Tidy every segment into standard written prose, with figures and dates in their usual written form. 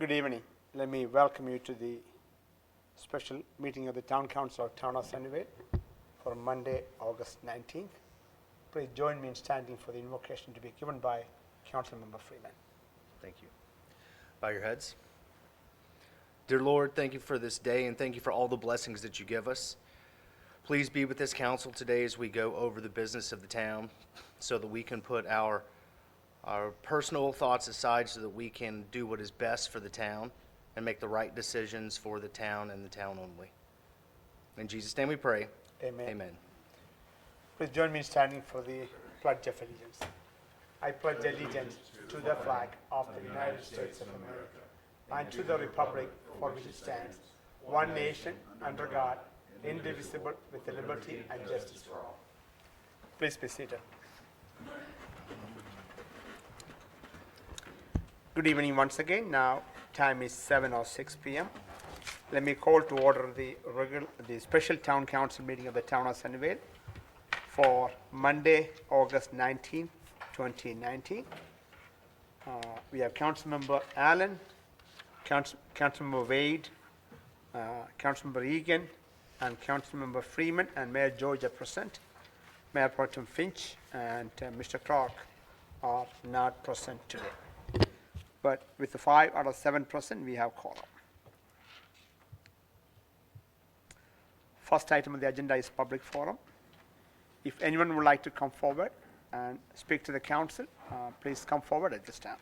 Good evening. Let me welcome you to the special meeting of the Town Council of Town of Sunnyvale for Monday, August 19th. Please join me in standing for the invocation to be given by Councilmember Freeman. Thank you. Bow your heads. Dear Lord, thank you for this day and thank you for all the blessings that you give us. Please be with this council today as we go over the business of the town so that we can put our personal thoughts aside so that we can do what is best for the town and make the right decisions for the town and the town only. In Jesus' name we pray. Amen. Amen. Please join me in standing for the Pledge of Allegiance. I pledge allegiance to the flag of the United States of America and to the republic for which it stands, one nation under God, indivisible, with liberty and justice for all. Please be seated. Good evening once again. Now time is 7:06 p.m. Let me call to order the special town council meeting of the town of Sunnyvale for Monday, August 19th, 2019. We have Councilmember Allen, Councilmember Wade, Councilmember Egan, and Councilmember Freeman, and Mayor George are present. Mayor Pro Tem Finch and Mr. Clark are not present today. But with the 5 out of 7 present, we have quorum. First item on the agenda is public forum. If anyone would like to come forward and speak to the council, please come forward at this time.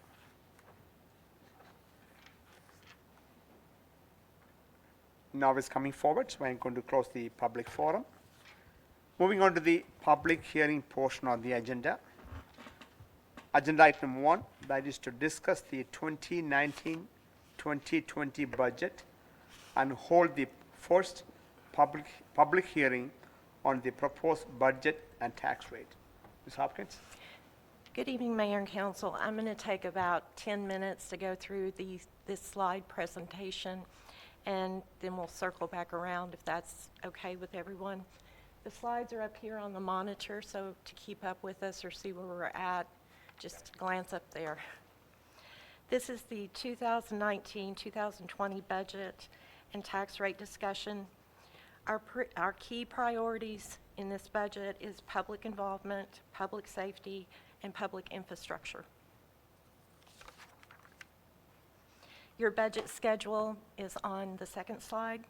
Now is coming forward, so I'm going to close the public forum. Moving on to the public hearing portion of the agenda. Agenda item 1, that is to discuss the 2019-2020 budget and hold the first public hearing on the proposed budget and tax rate. Ms. Hopkins? Good evening, Mayor and Council. I'm going to take about 10 minutes to go through this slide presentation, and then we'll circle back around if that's okay with everyone. The slides are up here on the monitor, so to keep up with us or see where we're at, just glance up there. This is the 2019-2020 budget and tax rate discussion. Our key priorities in this budget is public involvement, public safety, and public infrastructure. Your budget schedule is on the second slide.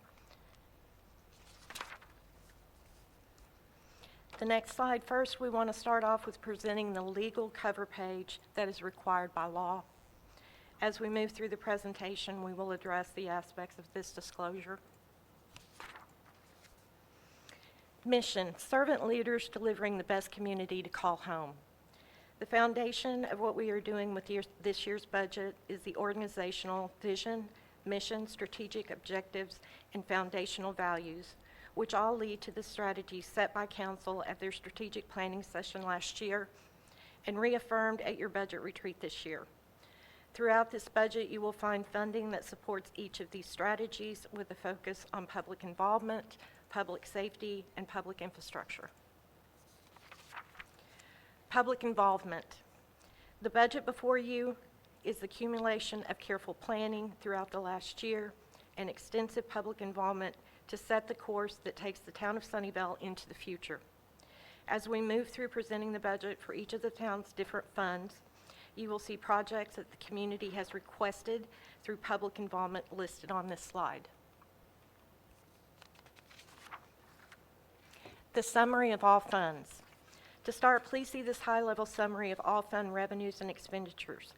The next slide, first we want to start off with presenting the legal cover page that is required by law. As we move through the presentation, we will address the aspects of this disclosure. Mission, servant leaders delivering the best community to call home. The foundation of what we are doing with this year's budget is the organizational vision, mission, strategic objectives, and foundational values, which all lead to the strategies set by Council at their strategic planning session last year and reaffirmed at your budget retreat this year. Throughout this budget, you will find funding that supports each of these strategies with a focus on public involvement, public safety, and public infrastructure. Public involvement. The budget before you is the accumulation of careful planning throughout the last year and extensive public involvement to set the course that takes the town of Sunnyvale into the future. As we move through presenting the budget for each of the town's different funds, you will see projects that the community has requested through public involvement listed on this slide. The summary of all funds. To start, please see this high-level summary of all fund revenues and expenditures.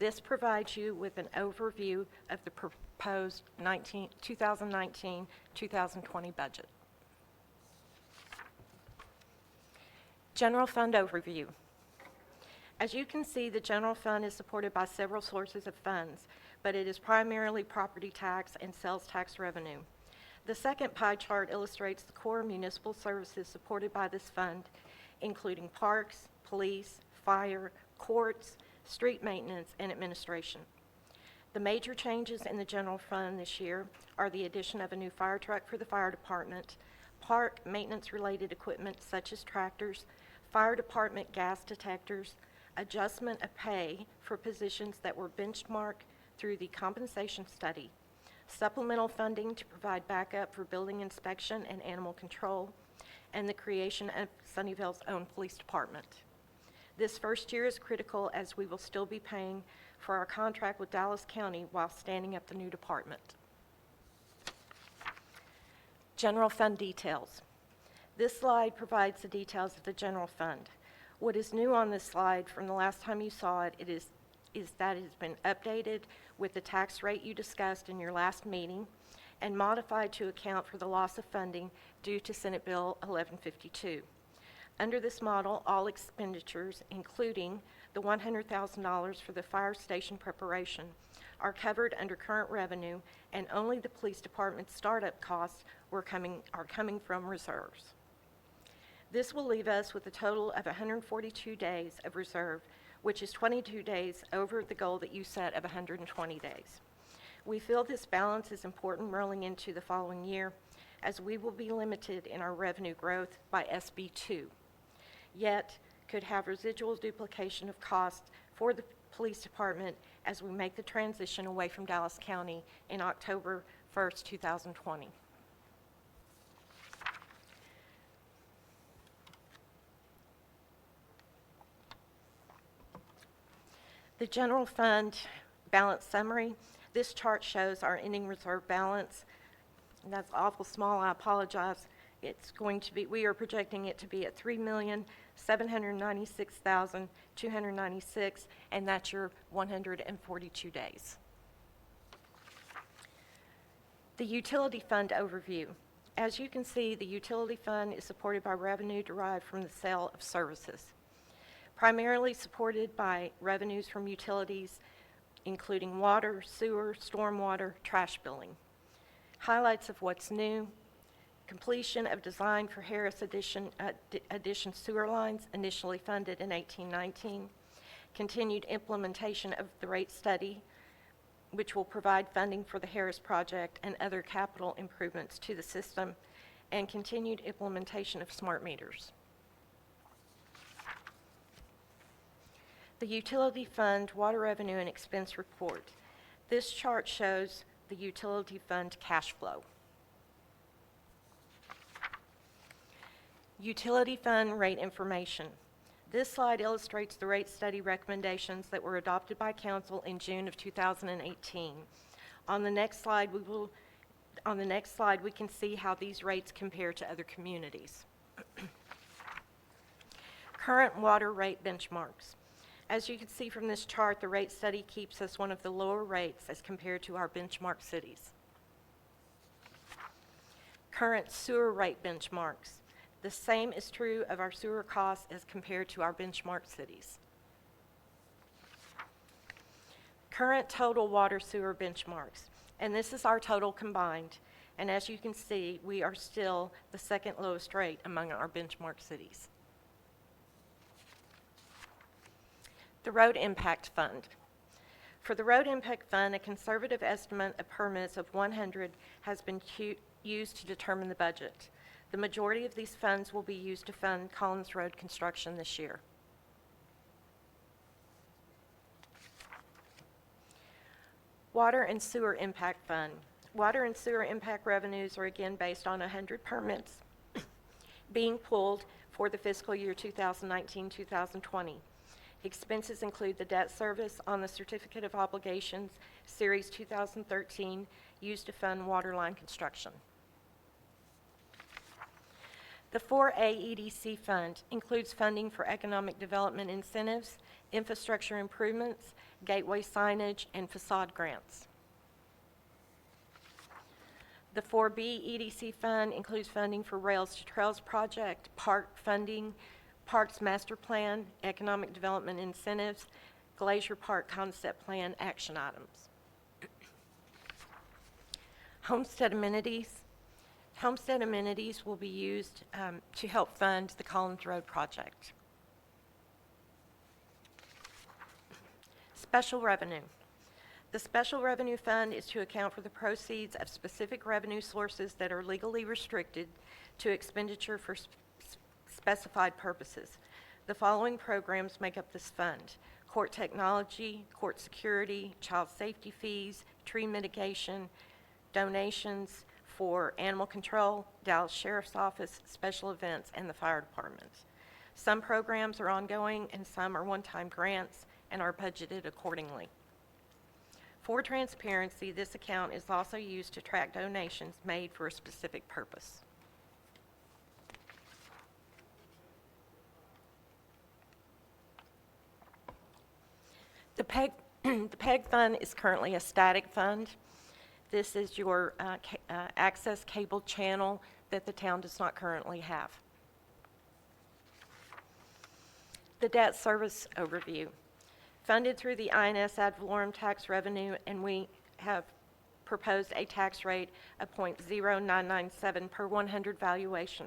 This provides you with an overview of the proposed 2019-2020 budget. General fund overview. As you can see, the general fund is supported by several sources of funds, but it is primarily property tax and sales tax revenue. The second pie chart illustrates the core municipal services supported by this fund, including parks, police, fire, courts, street maintenance, and administration. The major changes in the general fund this year are the addition of a new fire truck for the fire department, park maintenance-related equipment such as tractors, fire department gas detectors, adjustment of pay for positions that were benchmark through the compensation study, supplemental funding to provide backup for building inspection and animal control, and the creation of Sunnyvale's own police department. This first year is critical as we will still be paying for our contract with Dallas County while standing up the new department. General fund details. This slide provides the details of the general fund. What is new on this slide from the last time you saw it, is that it has been updated with the tax rate you discussed in your last meeting and modified to account for the loss of funding due to Senate Bill 1152. Under this model, all expenditures, including the $100,000 for the fire station preparation, are covered under current revenue, and only the police department's startup costs are coming from reserves. This will leave us with a total of 142 days of reserve, which is 22 days over the goal that you set of 120 days. We feel this balance is important rolling into the following year, as we will be limited in our revenue growth by SB 2, yet could have residual duplication of costs for the police department as we make the transition away from Dallas County in October 1st, 2020. The general fund balance summary. This chart shows our ending reserve balance. And that's awful small, I apologize. It's going to be, we are projecting it to be at $3,796,296, and that's your 142 days. The utility fund overview. As you can see, the utility fund is supported by revenue derived from the sale of services, primarily supported by revenues from utilities, including water, sewer, stormwater, trash billing. Highlights of what's new: completion of design for Harris Addition sewer lines, initially funded in 1819, continued implementation of the rate study, which will provide funding for the Harris project and other capital improvements to the system, and continued implementation of smart meters. The utility fund water revenue and expense report. This chart shows the utility fund cash flow. Utility fund rate information. This slide illustrates the rate study recommendations that were adopted by Council in June of 2018. On the next slide, we can see how these rates compare to other communities. Current water rate benchmarks. As you can see from this chart, the rate study keeps us one of the lower rates as compared to our benchmark cities. Current sewer rate benchmarks. The same is true of our sewer costs as compared to our benchmark cities. Current total water sewer benchmarks, and this is our total combined. And as you can see, we are still the second lowest rate among our benchmark cities. The Road Impact Fund. For the Road Impact Fund, a conservative estimate of permits of 100 has been used to determine the budget. The majority of these funds will be used to fund Collins Road construction this year. Water and Sewer Impact Fund. Water and sewer impact revenues are again based on 100 permits being pulled for the fiscal year 2019-2020. Expenses include the debt service on the Certificate of Obligations, Series 2013, used to fund water line construction. The 4A EDC Fund includes funding for economic development incentives, infrastructure improvements, gateway signage, and facade grants. The 4B EDC Fund includes funding for Rails to Trails project, park funding, Parks Master Plan, economic development incentives, Glacier Park concept plan action items. Homestead amenities. Homestead amenities will be used to help fund the Collins Road project. Special revenue. The Special Revenue Fund is to account for the proceeds of specific revenue sources that are legally restricted to expenditure for specified purposes. The following programs make up this fund: court technology, court security, child safety fees, tree mitigation, donations for animal control, Dallas Sheriff's Office, special events, and the fire department. Some programs are ongoing and some are one-time grants and are budgeted accordingly. For transparency, this account is also used to track donations made for a specific purpose. The PEG fund is currently a static fund. This is your access cable channel that the town does not currently have. The debt service overview. Funded through the INS ad valorem tax revenue, and we have proposed a tax rate of 0.0997 per 100 valuation.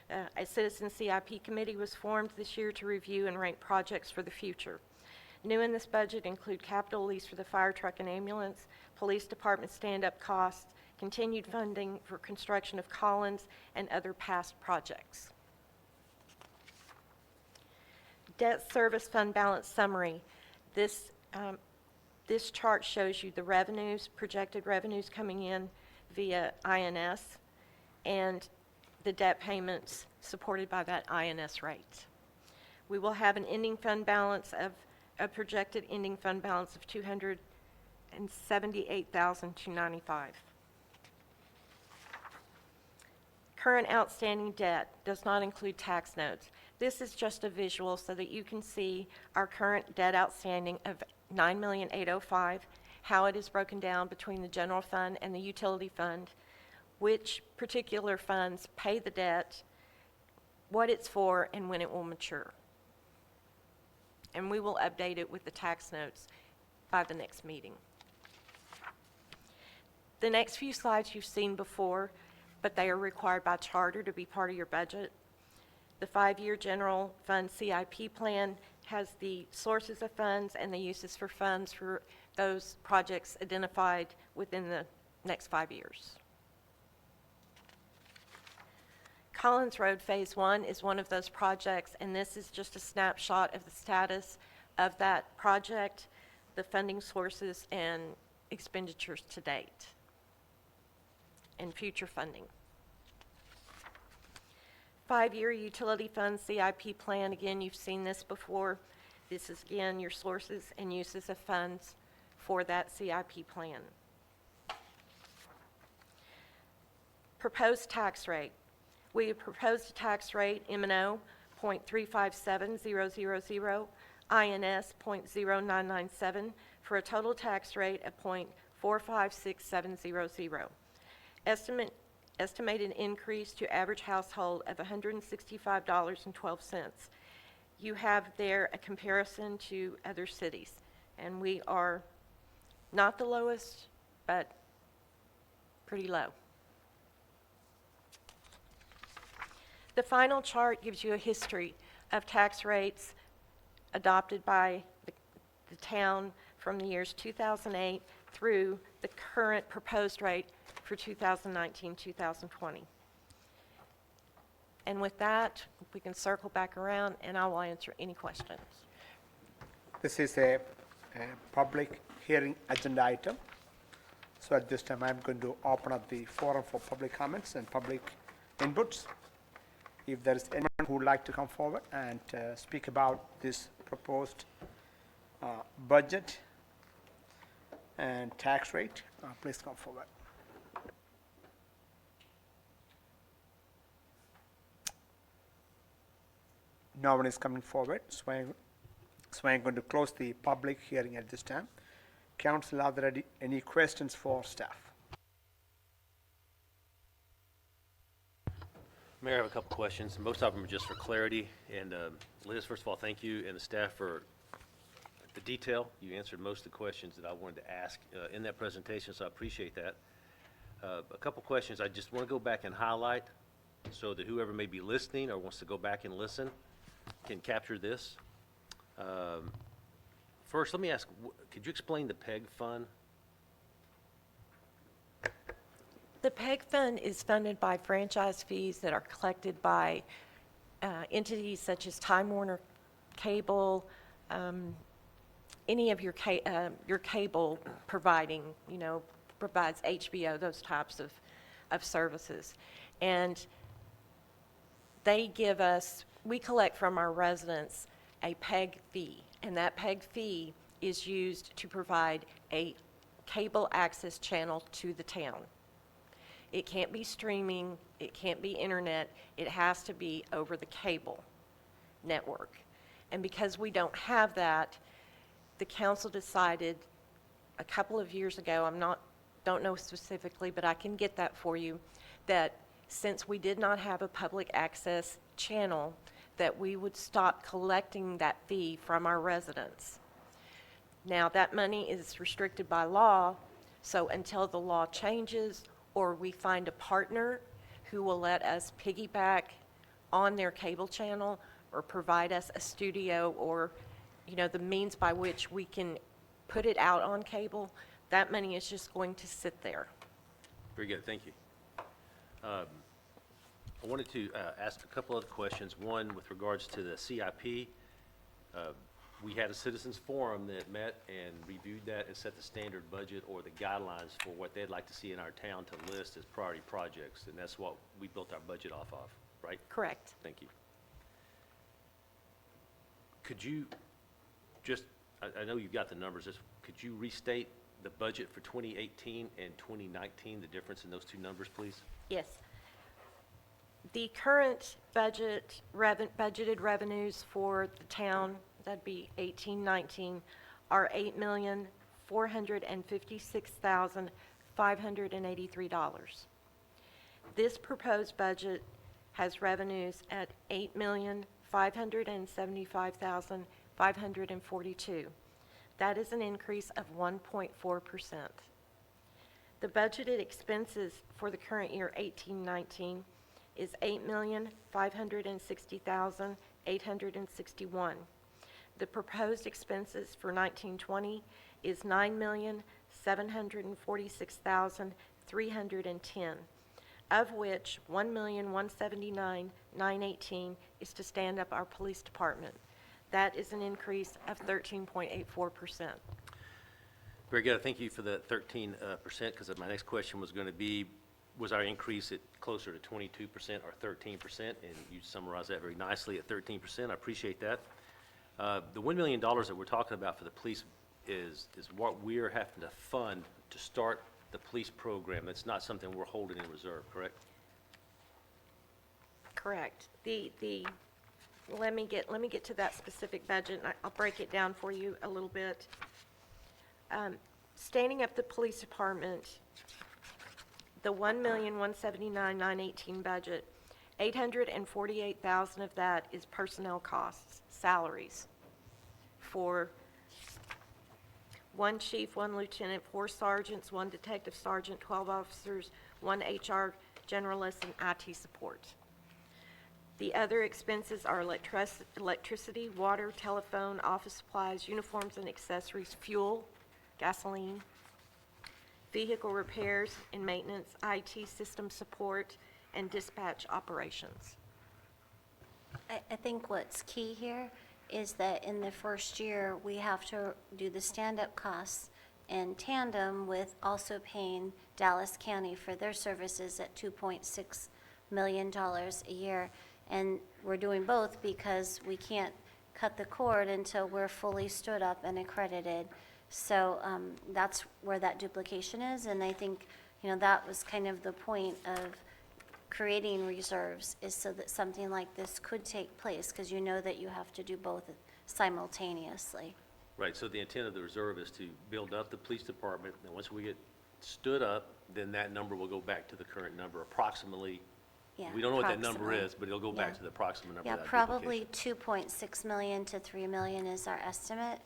A citizen CIP committee was formed this year to review and rank projects for the future. New in this budget include capital lease for the fire truck and ambulance, police department stand-up costs, continued funding for construction of Collins, and other past projects. Debt service fund balance summary. This chart shows you the revenues, projected revenues coming in via INS, and the debt payments supported by that INS rate. We will have an ending fund balance of a projected ending fund balance of $278,295. Current outstanding debt does not include tax notes. This is just a visual so that you can see our current debt outstanding of $9,805,000, how it is broken down between the general fund and the utility fund, which particular funds pay the debt, what it's for, and when it will mature. And we will update it with the tax notes by the next meeting. The next few slides you've seen before, but they are required by charter to be part of your budget. The 5-year general fund CIP plan has the sources of funds and the uses for funds for those projects identified within the next 5 years. Collins Road Phase 1 is one of those projects, and this is just a snapshot of the status of that project, the funding sources and expenditures to date, and future funding. 5-year utility fund CIP plan, again, you've seen this before. This is, again, your sources and uses of funds for that CIP plan. Proposed tax rate. We have proposed a tax rate, M&O, 0.357000, INS, 0.0997, for a total tax rate of 0.456700. Estimated increase to average household of $165.12. You have there a comparison to other cities, and we are not the lowest, but pretty low. The final chart gives you a history of tax rates adopted by the town from the years 2008 through the current proposed rate for 2019-2020. And with that, we can circle back around and I will answer any questions. This is a public hearing agenda item. So at this time, I'm going to open up the forum for public comments and public inputs. If there is anyone who would like to come forward and speak about this proposed budget and tax rate, please come forward. No one is coming forward, so I'm going to close the public hearing at this time. Council, are there any questions for staff? Mayor, I have a couple questions. Most of them are just for clarity. And Liz, first of all, thank you and the staff for the detail. You answered most of the questions that I wanted to ask in that presentation, so I appreciate that. A couple questions I just want to go back and highlight so that whoever may be listening or wants to go back and listen can capture this. First, let me ask, could you explain the PEG fund? The PEG fund is funded by franchise fees that are collected by entities such as Time Warner Cable, any of your cable providing, provides HBO, those types of services. And they give us, we collect from our residents a PEG fee, and that PEG fee is used to provide a cable access channel to the town. It can't be streaming, it can't be internet, it has to be over the cable network. And because we don't have that, the council decided a couple of years ago, don't know specifically, but I can get that for you, that since we did not have a public access channel, that we would stop collecting that fee from our residents. Now, that money is restricted by law, so until the law changes or we find a partner who will let us piggyback on their cable channel or provide us a studio or, the means by which we can put it out on cable, that money is just going to sit there. Very good, thank you. I wanted to ask a couple other questions. One, with regards to the CIP. We had a citizens forum that met and reviewed that and set the standard budget or the guidelines for what they'd like to see in our town to list as priority projects, and that's what we built our budget off of, right? Correct. Thank you. Could you just, I know you've got the numbers, could you restate the budget for 2018 and 2019, the difference in those two numbers, please? Yes. The current budgeted revenues for the town, that'd be 18-19, are $8,456,583. This proposed budget has revenues at $8,575,542. That is an increase of 1.4%. The budgeted expenses for the current year 18-19 is $8,560,861. The proposed expenses for 19-20 is $9,746,310, of which $1,179,918 is to stand up our police department. That is an increase of 13.84%. Very good. Thank you for the 13%, because my next question was going to be, was our increase at closer to 22% or 13%? And you summarized that very nicely at 13%. I appreciate that. The $1 million that we're talking about for the police is what we're having to fund to start the police program. It's not something we're holding in reserve, correct? Correct. Let me get to that specific budget, and I'll break it down for you a little bit. Standing up the police department, the $1,179,918 budget, $848,000 of that is personnel costs, salaries, for 1 chief, 1 lieutenant, 4 sergeants, 1 detective sergeant, 12 officers, 1 HR generalist, and IT support. The other expenses are electricity, water, telephone, office supplies, uniforms and accessories, fuel, gasoline, vehicle repairs and maintenance, IT system support, and dispatch operations. I think what's key here is that in the first year, we have to do the stand-up costs in tandem with also paying Dallas County for their services at $2.6 million a year. And we're doing both because we can't cut the cord until we're fully stood up and accredited. So that's where that duplication is, and I think, that was kind of the point of creating reserves, is so that something like this could take place, because that you have to do both simultaneously. Right, so the intent of the reserve is to build up the police department, and once we get stood up, then that number will go back to the current number approximately. Yeah, We don't know what that number approximately. is, but it'll go back Yeah. to the approximate number Yeah, of that probably duplication. $2.6 million to $3 million is our estimate,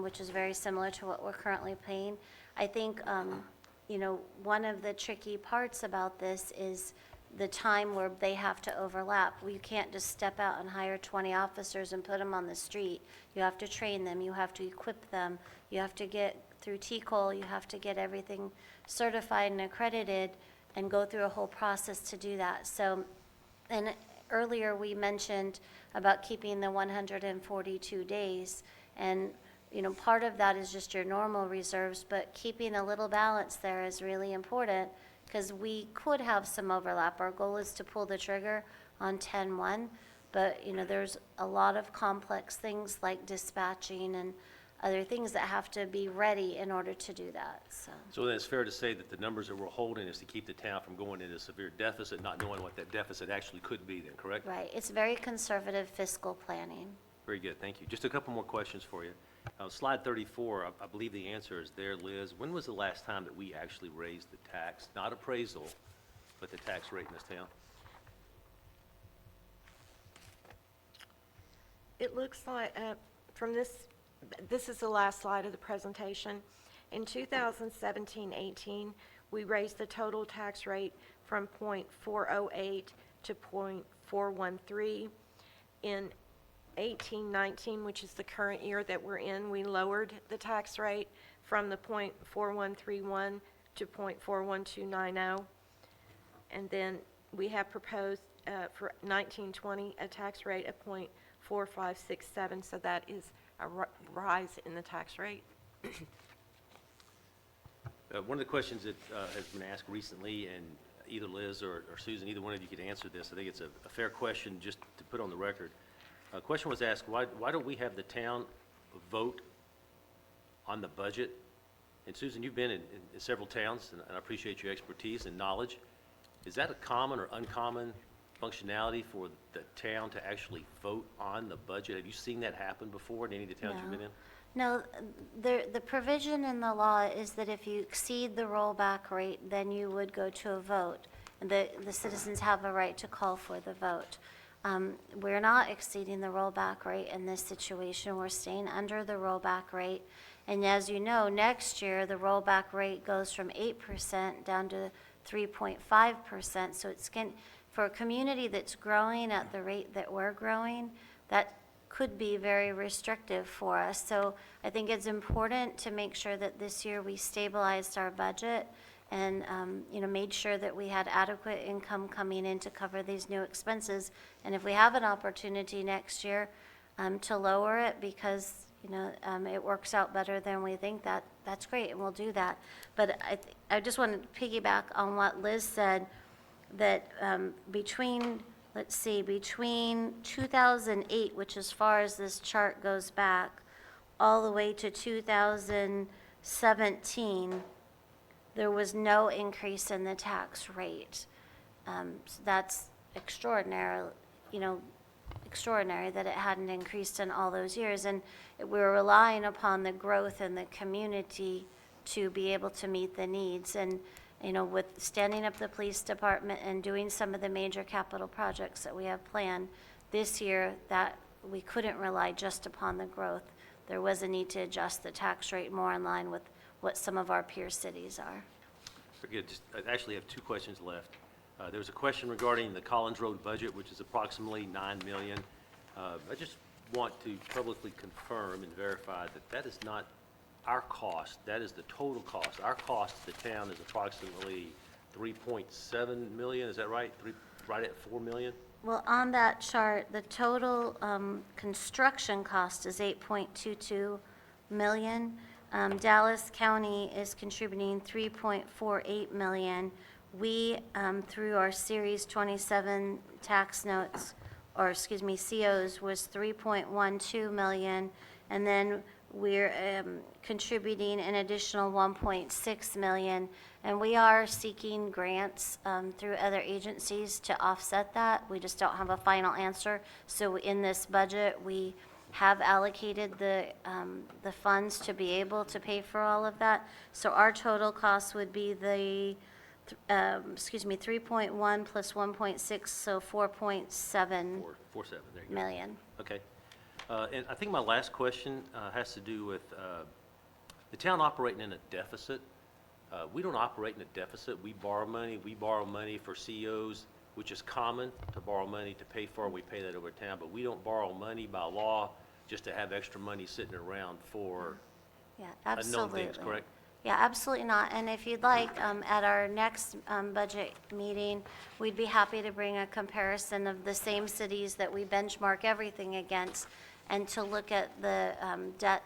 which is very similar to what we're currently paying. I think, one of the tricky parts about this is the time where they have to overlap. You can't just step out and hire 20 officers and put them on the street. You have to train them, you have to equip them, you have to get through TCOL, you have to get everything certified and accredited and go through a whole process to do that. So, and earlier we mentioned about keeping the 142 days. And, part of that is just your normal reserves, but keeping a little balance there is really important because we could have some overlap. Our goal is to pull the trigger on 10/1, but, there's a lot of complex things like dispatching and other things that have to be ready in order to do that, so. So then it's fair to say that the numbers that we're holding is to keep the town from going into severe deficit, not knowing what that deficit actually could be then, correct? Right, it's very conservative fiscal planning. Very good, thank you. Just a couple more questions for you. Slide 34, I believe the answer is there, Liz. When was the last time that we actually raised the tax, not appraisal, but the tax rate in this town? It looks like, from this is the last slide of the presentation. In 2017-18, we raised the total tax rate from .408 to .413. In 18-19, which is the current year that we're in, we lowered the tax rate from the .4131 to .41290. And then we have proposed for 19-20 a tax rate of .4567, so that is a rise in the tax rate. One of the questions that has been asked recently, and either Liz or Susan, either one of you could answer this. I think it's a fair question just to put on the record. A question was asked, why don't we have the town vote on the budget? And Susan, you've been in several towns, and I appreciate your expertise and knowledge. Is that a common or uncommon functionality for the town to actually vote on the budget? Have you seen that happen before in any of the towns you've been in? No, the provision in the law is that if you exceed the rollback rate, then you would go to a vote. And the citizens have a right to call for the vote. We're not exceeding the rollback rate in this situation. We're staying under the rollback rate. And as you know, next year, the rollback rate goes from 8% down to 3.5%. So for a community that's growing at the rate that we're growing, that could be very restrictive for us. So I think it's important to make sure that this year we stabilized our budget and made sure that we had adequate income coming in to cover these new expenses. And if we have an opportunity next year to lower it because it works out better than we think, that's great, and we'll do that. But I just want to piggyback on what Liz said, that between 2008, which as far as this chart goes back, all the way to 2017, there was no increase in the tax rate. So that's extraordinary that it hadn't increased in all those years. And we were relying upon the growth in the community to be able to meet the needs. And with standing up the police department and doing some of the major capital projects that we have planned this year, that we couldn't rely just upon the growth. There was a need to adjust the tax rate more in line with what some of our peer cities are. Very good. I actually have two questions left. There was a question regarding the Collins Road budget, which is approximately $9 million. I just want to publicly confirm and verify that that is not our cost. That is the total cost. Our cost to the town is approximately $3.7 million. Is that right? Right at $4 million? Well, on that chart, the total construction cost is $8.22 million. Dallas County is contributing $3.48 million. We, through our Series 27 tax notes, COs, was $3.12 million. And then we're contributing an additional $1.6 million. And we are seeking grants through other agencies to offset that. We just don't have a final answer. So in this budget, we have allocated the funds to be able to pay for all of that. So our total cost would be 3.1 plus 1.6, so 4.7 4.7, there you go. million. Okay. And I think my last question has to do with the town operating in a deficit. We don't operate in a deficit. We borrow money. We borrow money for COs, which is common to borrow money to pay for. We pay that over town, but we don't borrow money by law just to have extra money sitting around for Yeah, unknown absolutely. things, correct? Yeah, absolutely not. And if you'd like, at our next budget meeting, we'd be happy to bring a comparison of the same cities that we benchmark everything against, and to look at the debt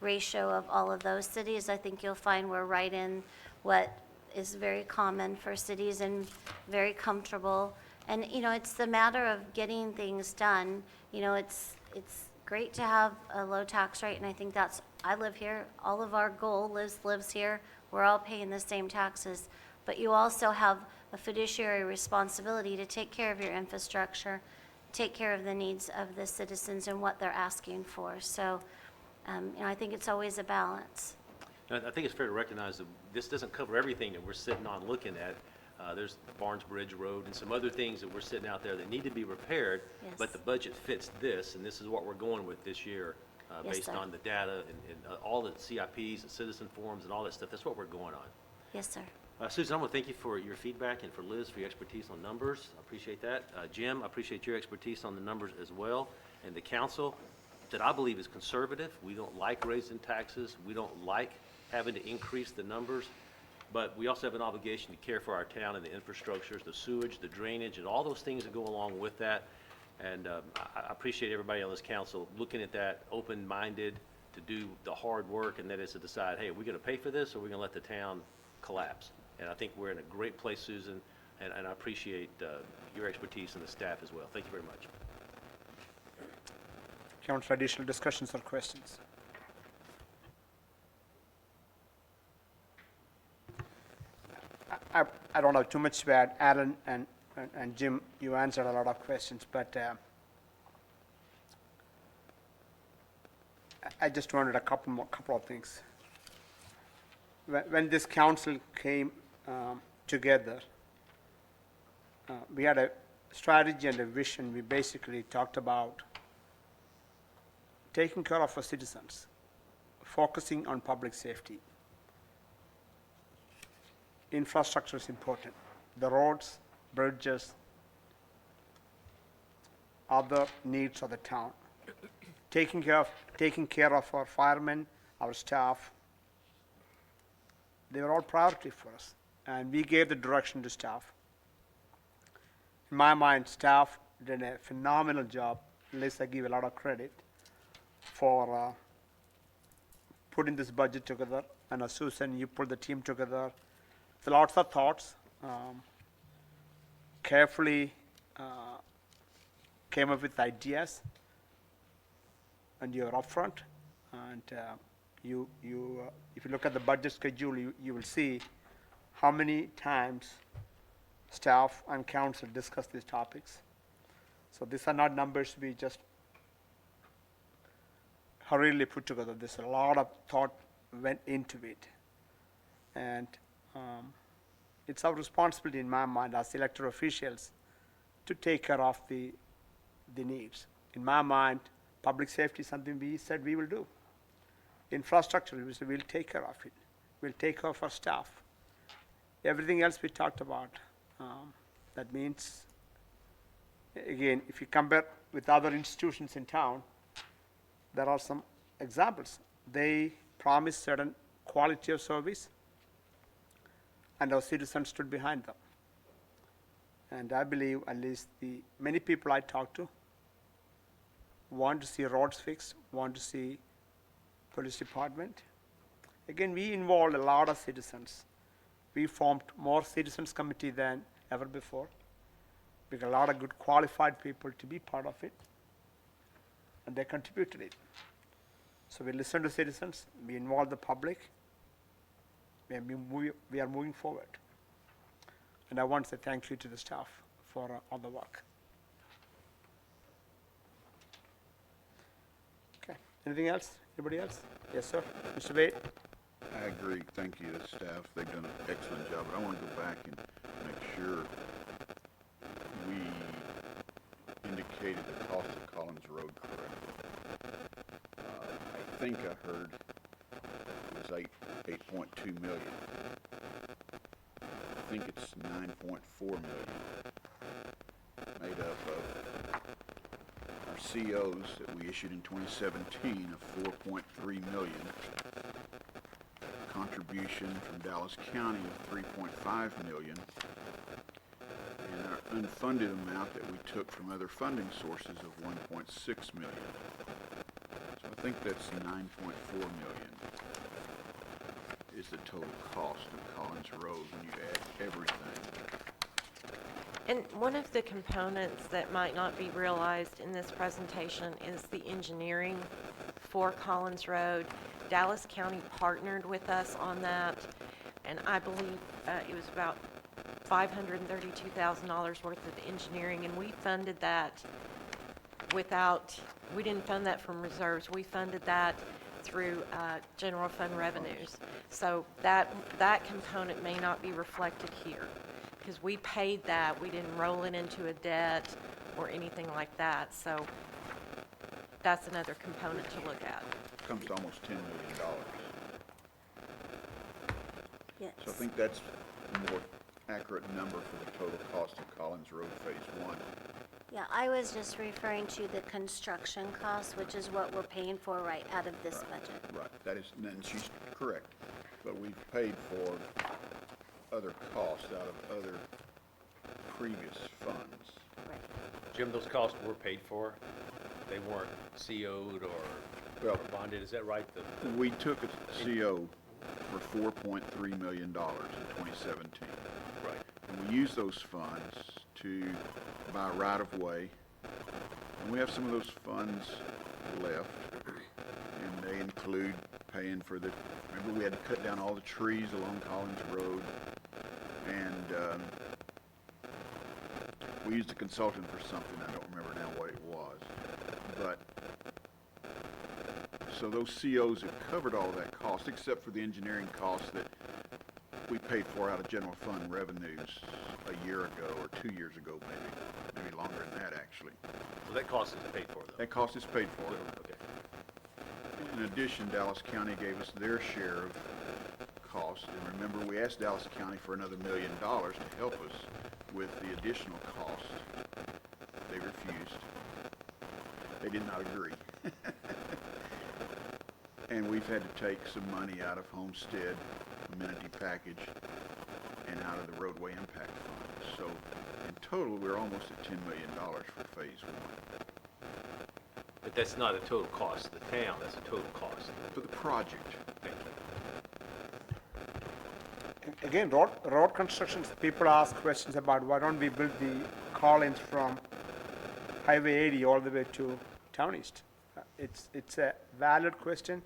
ratio of all of those cities. I think you'll find we're right in what is very common for cities and very comfortable. And, it's the matter of getting things done. It's great to have a low tax rate, and I think I live here, all of our goal lives here, we're all paying the same taxes. But you also have a fiduciary responsibility to take care of your infrastructure, take care of the needs of the citizens and what they're asking for. So, I think it's always a balance. I think it's fair to recognize that this doesn't cover everything that we're sitting on looking at. There's Barnes Bridge Road and some other things that we're sitting out there that need to be repaired, Yes. but the budget fits this, and this is what we're going with this year, Yes, based sir. on the data and all the CIPs, the citizen forums, and all that stuff. That's what we're going on. Yes, sir. Susan, I want to thank you for your feedback, and for Liz for your expertise on numbers. I appreciate that. Jim, I appreciate your expertise on the numbers as well. And the council, that I believe is conservative. We don't like raising taxes. We don't like having to increase the numbers. But we also have an obligation to care for our town and the infrastructures, the sewage, the drainage, and all those things that go along with that. And I appreciate everybody on this council looking at that, open-minded to do the hard work, and that is to decide, hey, are we going to pay for this, or are we going to let the town collapse? And I think we're in a great place, Susan, and I appreciate your expertise and the staff as well. Thank you very much. Council, additional discussions or questions? I don't have too much to add. Alan and Jim, you answered a lot of questions, but I just wanted a couple of things. When this council came together, we had a strategy and a vision. We basically talked about taking care of our citizens, focusing on public safety. Infrastructure is important. The roads, bridges, other needs of the town. Taking care of our firemen, our staff. They were all priority for us, and we gave the direction to staff. In my mind, staff did a phenomenal job. Liz, I give a lot of credit for putting this budget together. And Susan, you put the team together. So lots of thoughts, carefully came up with ideas, and you're upfront. And if you look at the budget schedule, you will see how many times staff and council discuss these topics. So these are not numbers we just hurriedly put together. There's a lot of thought went into it. And it's our responsibility, in my mind, as elected officials, to take care of the needs. In my mind, public safety is something we said we will do. Infrastructure, we said we'll take care of it. We'll take care of our staff. Everything else we talked about. That means, again, if you compare with other institutions in town, there are some examples. They promise certain quality of service, and our citizens stood behind them. And I believe at least the many people I talk to want to see roads fixed, want to see police department. Again, we involved a lot of citizens. We formed more citizens committee than ever before. We got a lot of good qualified people to be part of it, and they contributed it. So we listen to citizens, we involve the public, we are moving forward. And I want to say thank you to the staff for all the work. Okay, anything else? Anybody else? Yes, sir. Mr. Wade? I agree. Thank you to the staff. They've done an excellent job. But I want to go back and make sure we indicated the cost of Collins Road correctly. I think I heard it was 8.2 million. I think it's 9.4 million, made up of our COs that we issued in 2017 of 4.3 million, contribution from Dallas County of $3.5 million, and our unfunded amount that we took from other funding sources of $1.6 million. So I think that's $9.4 million is the total cost of Collins Road when you add everything. And one of the components that might not be realized in this presentation is the engineering for Collins Road. Dallas County partnered with us on that, and I believe it was about $532,000 worth of engineering, and we funded that we didn't fund that from reserves. We funded that through general fund revenues. So that component may not be reflected here, because we paid that. We didn't roll it into a debt or anything like that. So that's another component to look at. Comes to almost $10 million. Yes. So I think that's a more accurate number for the total cost of Collins Road Phase 1. Yeah, I was just referring to the construction costs, which is what we're paying for right out of this budget. Right, that is, and she's correct, but we've paid for other costs out of other previous funds. Right. Jim, those costs were paid for. They weren't CO'd or Well- bonded, is that right? We took a CO for $4.3 million in 2017. Right. And we used those funds to buy right-of-way, and we have some of those funds left, and they include paying for remember we had to cut down all the trees along Collins Road, and we used a consultant for something, I don't remember now what it was, but, so those COs have covered all that cost, except for the engineering costs that we paid for out of general fund revenues a year ago, or 2 years ago, maybe longer than that, actually. So that cost is paid for, though? That cost is paid for. Okay. In addition, Dallas County gave us their share of cost, and remember, we asked Dallas County for another $1 million to help us with the additional cost. They refused. They did not agree. And we've had to take some money out of Homestead amenity package and out of the roadway impact fund. So in total, we're almost at $10 million for phase 1. But that's not a total cost to the town, that's a total cost. For the project, Thank you. Again, road constructions, people ask questions about why don't we build the Collins from Highway 80 all the way to Town East? It's a valid question.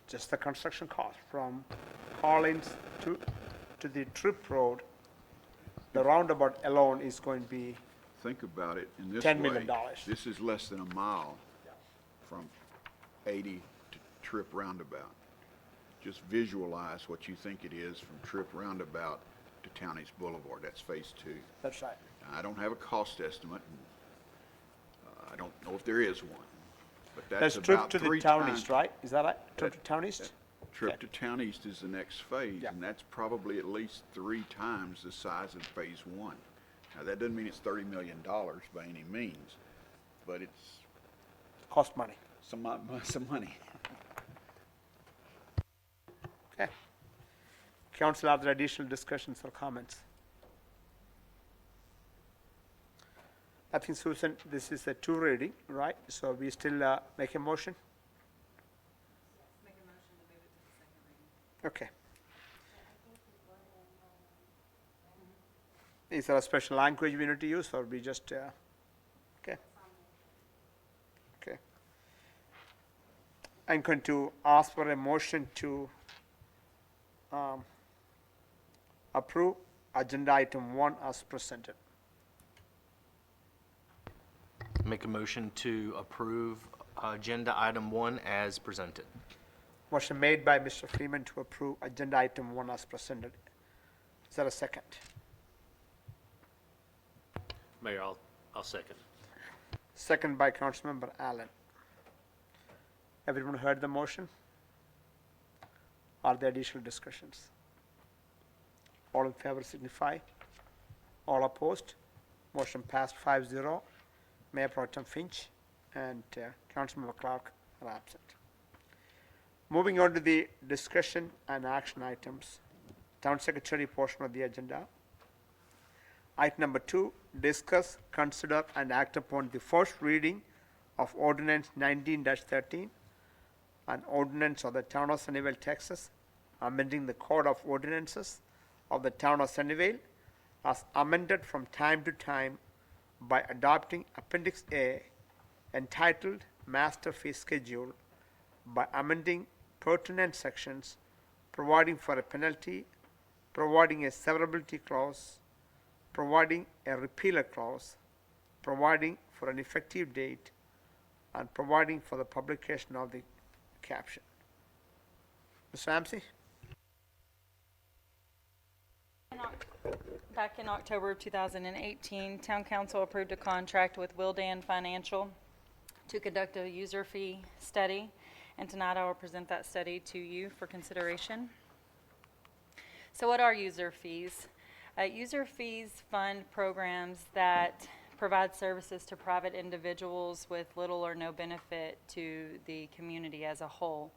Just the construction cost from Collins to the Trip Road, the roundabout alone is going to be, think about it in this $10 way. million. This is less than a mile from 80 to Trip Roundabout. Just visualize what you think it is from Trip Roundabout to Town East Boulevard. That's phase 2. that's right. I don't have a cost estimate. I don't know if there is one, but That's that's Trip about to the 3 Town times. East, right? Is that right? Trip to Town East? Trip Okay. to Town East is the next phase, Yeah. and that's probably at least 3 times the size of phase 1. Now, that doesn't mean it's $30 million by any means, but it's Cost money. some money. Okay. Council, are there additional discussions or comments? I think, Susan, this is a 2 reading, right? So we still make a motion? Make a motion to move it to the second reading. Okay. Is there a special language we need to use, or we just, okay? Okay. I'm going to ask for a motion to approve agenda item 1 as presented. Make a motion to approve agenda item 1 as presented. Motion made by Mr. Freeman to approve agenda item 1 as presented. Is there a second? Mayor, I'll second. Second by Councilmember Allen. Everyone heard the motion? Are there additional discussions? All in favor signify. All opposed? Motion passed 5-0. Mayor Pro Tem Finch and Councilmember Clark are absent. Moving on to the discussion and action items, Town Secretary portion of the agenda. Item number 2, discuss, consider, and act upon the first reading of Ordinance 19-13, an ordinance of the Town of Sunnyvale, Texas, amending the Code of Ordinances of the Town of Sunnyvale as amended from time to time by adopting Appendix A entitled Master Fee Schedule, by amending pertinent sections, providing for a penalty, providing a severability clause, providing a repealer clause, providing for an effective date, and providing for the publication of the caption. Ms. Ramsey? Back in October of 2018, Town Council approved a contract with Wildan Financial to conduct a user fee study, and tonight I will present that study to you for consideration. So what are user fees? User fees fund programs that provide services to private individuals with little or no benefit to the community as a whole.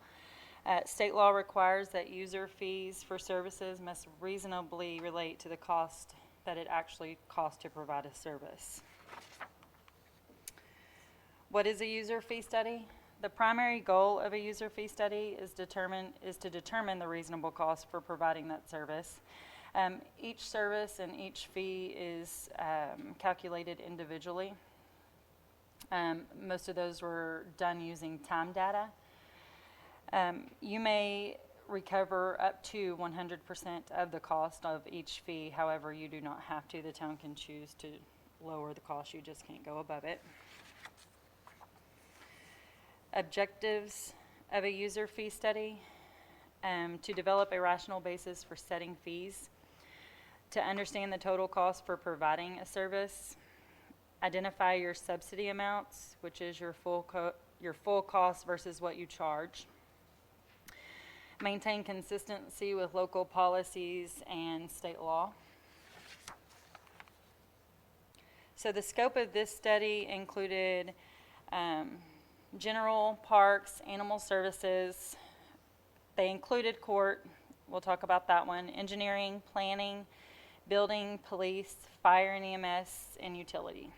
State law requires that user fees for services must reasonably relate to the cost that it actually costs to provide a service. What is a user fee study? The primary goal of a user fee study is to determine the reasonable cost for providing that service. Each service and each fee is calculated individually. Most of those were done using time data. You may recover up to 100% of the cost of each fee. However, you do not have to. The town can choose to lower the cost. You just can't go above it. Objectives of a user fee study: to develop a rational basis for setting fees, to understand the total cost for providing a service, identify your subsidy amounts, which is your full cost versus what you charge, maintain consistency with local policies and state law. So the scope of this study included general, parks, animal services. They included court, we'll talk about that one, engineering, planning, building, police, fire and EMS, and utility.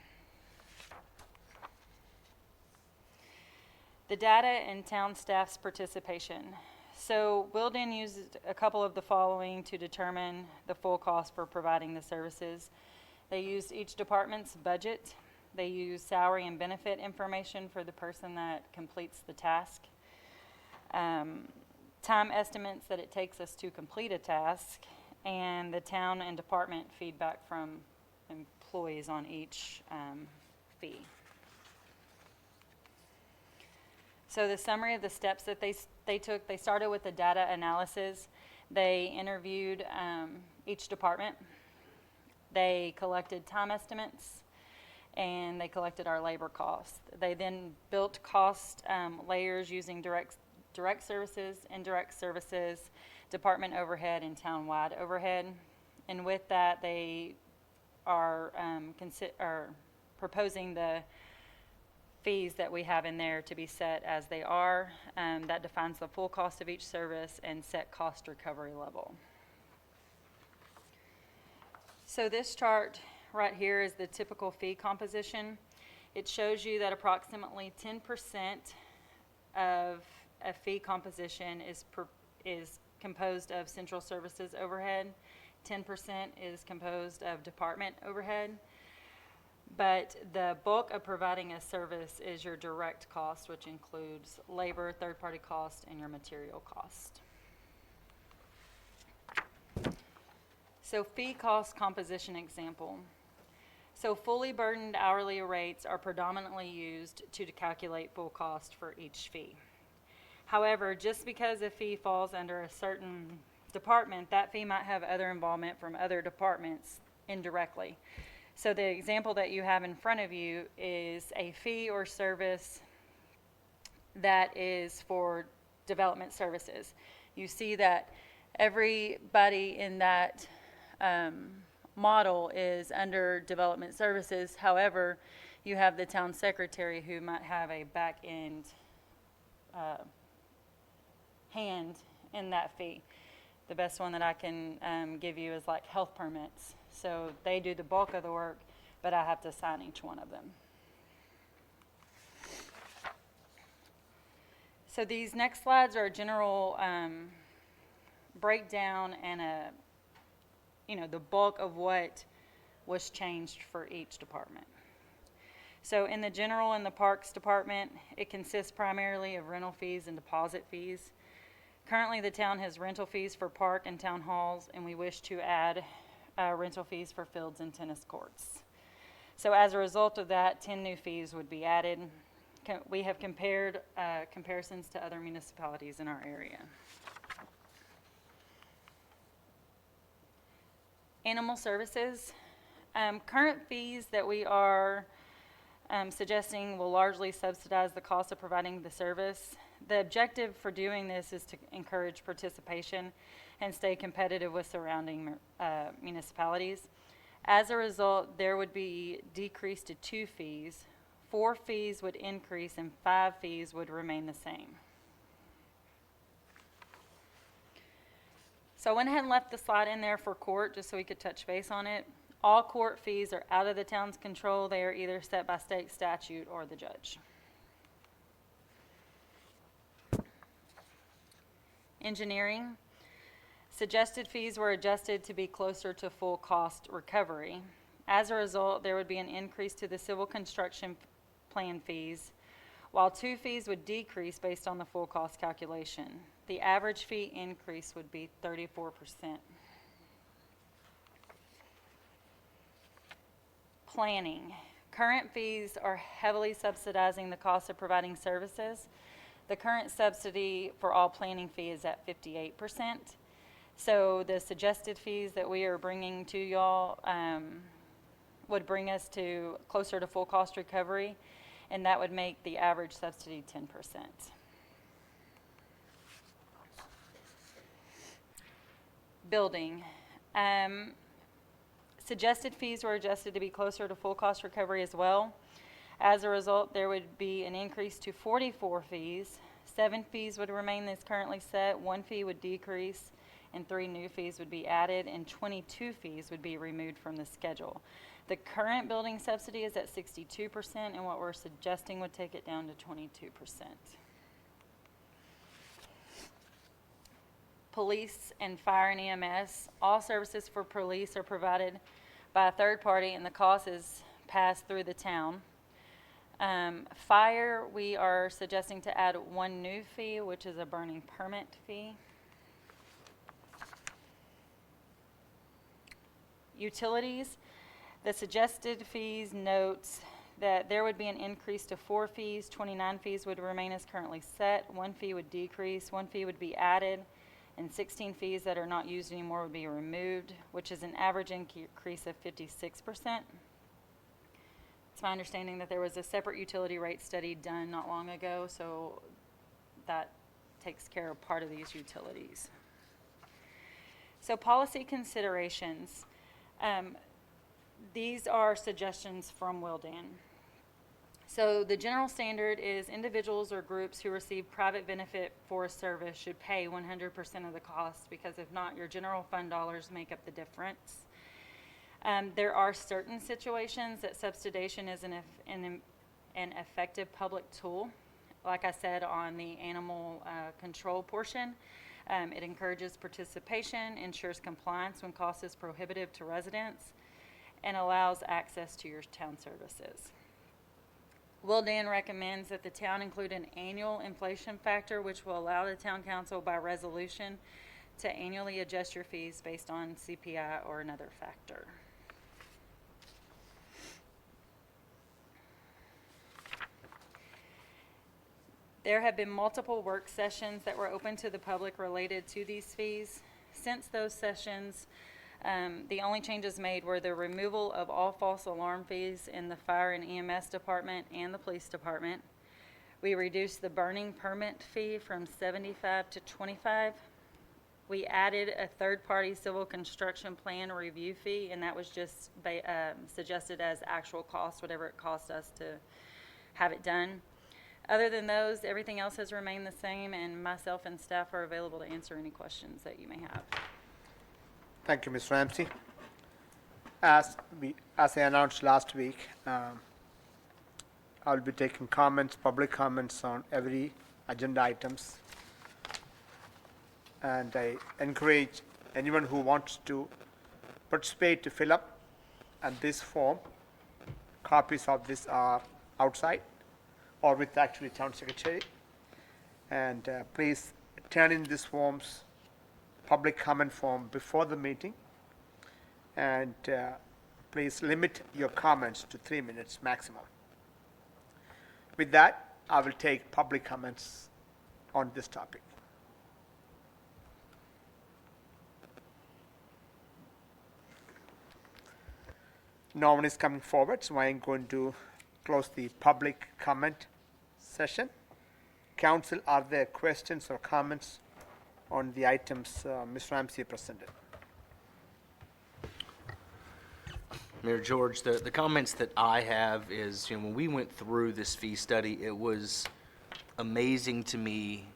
The data and town staff's participation. So Wildan used a couple of the following to determine the full cost for providing the services. They used each department's budget. They use salary and benefit information for the person that completes the task. Time estimates that it takes us to complete a task, and the town and department feedback from employees on each fee. So the summary of the steps that they took: they started with the data analysis. They interviewed each department. They collected time estimates, and they collected our labor costs. They then built cost layers using direct services, indirect services, department overhead, and town-wide overhead. And with that, they are proposing the fees that we have in there to be set as they are. That defines the full cost of each service and set cost recovery level. So this chart right here is the typical fee composition. It shows you that approximately 10% of a fee composition is composed of central services overhead. 10% is composed of department overhead. But the bulk of providing a service is your direct cost, which includes labor, third-party cost, and your material cost. So fee cost composition example. So fully burdened hourly rates are predominantly used to calculate full cost for each fee. However, just because a fee falls under a certain department, that fee might have other involvement from other departments indirectly. So the example that you have in front of you is a fee or service that is for development services. You see that everybody in that model is under development services. However, you have the town secretary who might have a back-end hand in that fee. The best one that I can give you is like health permits. So they do the bulk of the work, but I have to sign each one of them. So these next slides are a general breakdown and the bulk of what was changed for each department. So in the general and the parks department, it consists primarily of rental fees and deposit fees. Currently, the town has rental fees for park and town halls, and we wish to add rental fees for fields and tennis courts. So as a result of that, 10 new fees would be added. We have compared comparisons to other municipalities in our area. Animal services. Current fees that we are suggesting will largely subsidize the cost of providing the service. The objective for doing this is to encourage participation and stay competitive with surrounding municipalities. As a result, there would be decreased to 2 fees, 4 fees would increase, and 5 fees would remain the same. So I went ahead and left the slide in there for court just so we could touch base on it. All court fees are out of the town's control. They are either set by state statute or the judge. Engineering. Suggested fees were adjusted to be closer to full cost recovery. As a result, there would be an increase to the civil construction plan fees, while 2 fees would decrease based on the full cost calculation. The average fee increase would be 34%. Planning. Current fees are heavily subsidizing the cost of providing services. The current subsidy for all planning fee is at 58%. So the suggested fees that we are bringing to y'all would bring us to closer to full cost recovery, and that would make the average subsidy 10%. Building. Suggested fees were adjusted to be closer to full cost recovery as well. As a result, there would be an increase to 44 fees. 7 fees would remain as currently set, 1 fee would decrease, and 3 new fees would be added, and 22 fees would be removed from the schedule. The current building subsidy is at 62%, and what we're suggesting would take it down to 22%. Police and fire and EMS. All services for police are provided by a third party, and the cost is passed through the town. Fire, we are suggesting to add 1 new fee, which is a burning permit fee. Utilities, the suggested fees notes that there would be an increase to 4 fees, 29 fees would remain as currently set, 1 fee would decrease, 1 fee would be added, and 16 fees that are not used anymore would be removed, which is an average increase of 56%. It's my understanding that there was a separate utility rate study done not long ago, so that takes care of part of these utilities. So policy considerations. These are suggestions from Wildan. So the general standard is individuals or groups who receive private benefit for a service should pay 100% of the cost, because if not, your general fund dollars make up the difference. There are certain situations that subsidization is an effective public tool. Like I said on the animal control portion, it encourages participation, ensures compliance when cost is prohibitive to residents, and allows access to your town services. Wildan recommends that the town include an annual inflation factor, which will allow the town council by resolution to annually adjust your fees based on CPI or another factor. There have been multiple work sessions that were open to the public related to these fees. Since those sessions, the only changes made were the removal of all false alarm fees in the fire and EMS department and the police department. We reduced the burning permit fee from $75 to $25. We added a third-party civil construction plan review fee, and that was just suggested as actual cost, whatever it cost us to have it done. Other than those, everything else has remained the same, and myself and staff are available to answer any questions that you may have. Thank you, Ms. Ramsey. As I announced last week, I'll be taking comments, public comments on every agenda items. And I encourage anyone who wants to participate to fill up and this form. Copies of this are outside or with actually town secretary. And please turn in these forms, public comment form before the meeting. And please limit your comments to 3 minutes maximum. With that, I will take public comments on this topic. No one is coming forward, so I am going to close the public comment session. Council, are there questions or comments on the items Ms. Ramsey presented? Mayor George, the comments that I have is, when we went through this fee study, it was amazing to me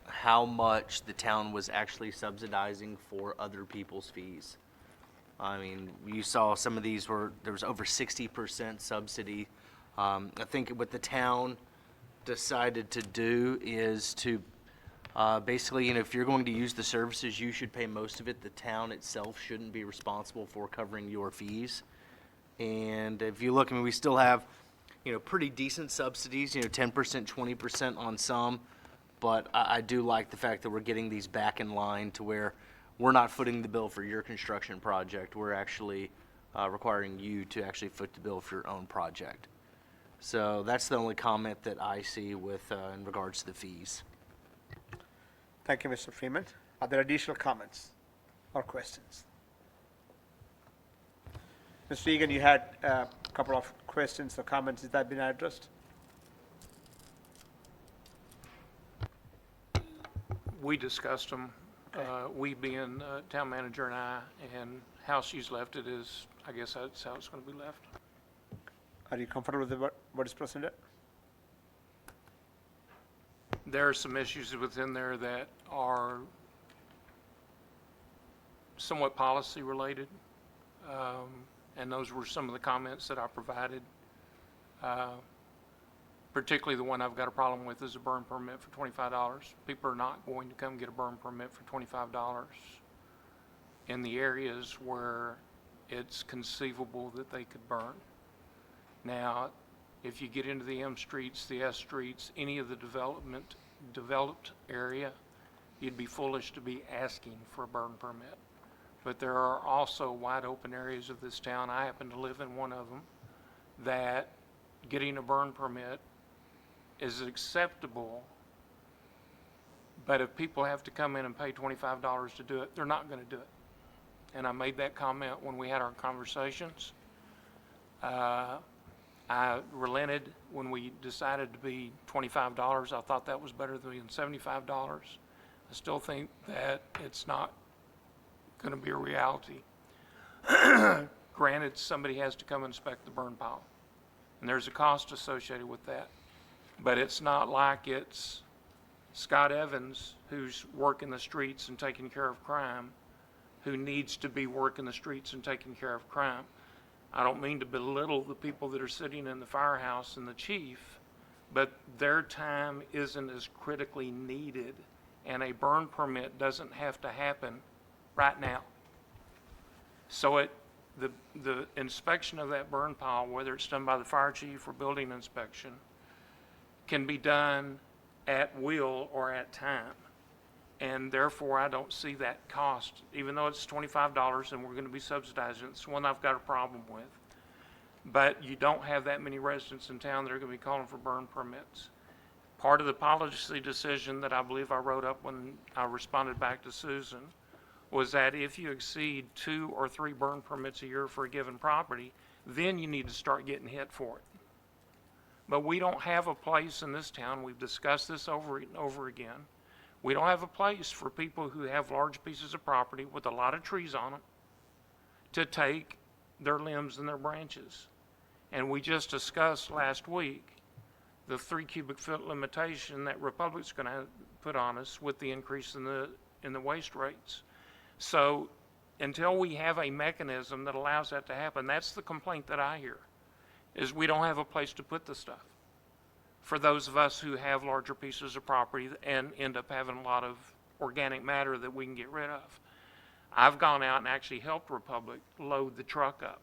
how much the town was actually subsidizing for other people's fees. I mean, you saw some of these there was over 60% subsidy. I think what the town decided to do is to basically, if you're going to use the services, you should pay most of it. The town itself shouldn't be responsible for covering your fees. And if you look, we still have, pretty decent subsidies, 10%, 20% on some. But I do like the fact that we're getting these back in line to where we're not footing the bill for your construction project. We're actually requiring you to actually foot the bill for your own project. So that's the only comment that I see with in regards to the fees. Thank you, Mr. Freeman. Are there additional comments or questions? Mr. Egan, you had a couple of questions or comments. Has that been addressed? We discussed them, we being town manager and I, and how she's left it is, I guess that's how it's going to be left. Are you comfortable with what is presented? There are some issues within there that are somewhat policy related, and those were some of the comments that I provided. Particularly the one I've got a problem with is a burn permit for $25. People are not going to come get a burn permit for $25 in the areas where it's conceivable that they could burn. Now, if you get into the M streets, the S streets, any of the developed area, you'd be foolish to be asking for a burn permit. But there are also wide open areas of this town, I happen to live in one of them, that getting a burn permit is acceptable, but if people have to come in and pay $25 to do it, they're not going to do it. And I made that comment when we had our conversations. I relented when we decided to be $25. I thought that was better than being $75. I still think that it's not going to be a reality. Granted, somebody has to come inspect the burn pile, and there's a cost associated with that. But it's not like it's Scott Evans, who's working the streets and taking care of crime, who needs to be working the streets and taking care of crime. I don't mean to belittle the people that are sitting in the firehouse and the chief, but their time isn't as critically needed, and a burn permit doesn't have to happen right now. So the inspection of that burn pile, whether it's done by the fire chief or building inspection, can be done at will or at time. And therefore, I don't see that cost, even though it's $25 and we're going to be subsidizing it. It's one I've got a problem with. But you don't have that many residents in town that are going to be calling for burn permits. Part of the policy decision that I believe I wrote up when I responded back to Susan was that if you exceed 2 or 3 burn permits a year for a given property, then you need to start getting hit for it. But we don't have a place in this town, we've discussed this over and over again, we don't have a place for people who have large pieces of property with a lot of trees on them to take their limbs and their branches. And we just discussed last week the 3 cubic foot limitation that Republic's going to put on us with the increase in the waste rates. So until we have a mechanism that allows that to happen, that's the complaint that I hear, is we don't have a place to put the stuff for those of us who have larger pieces of property and end up having a lot of organic matter that we can get rid of. I've gone out and actually helped Republic load the truck up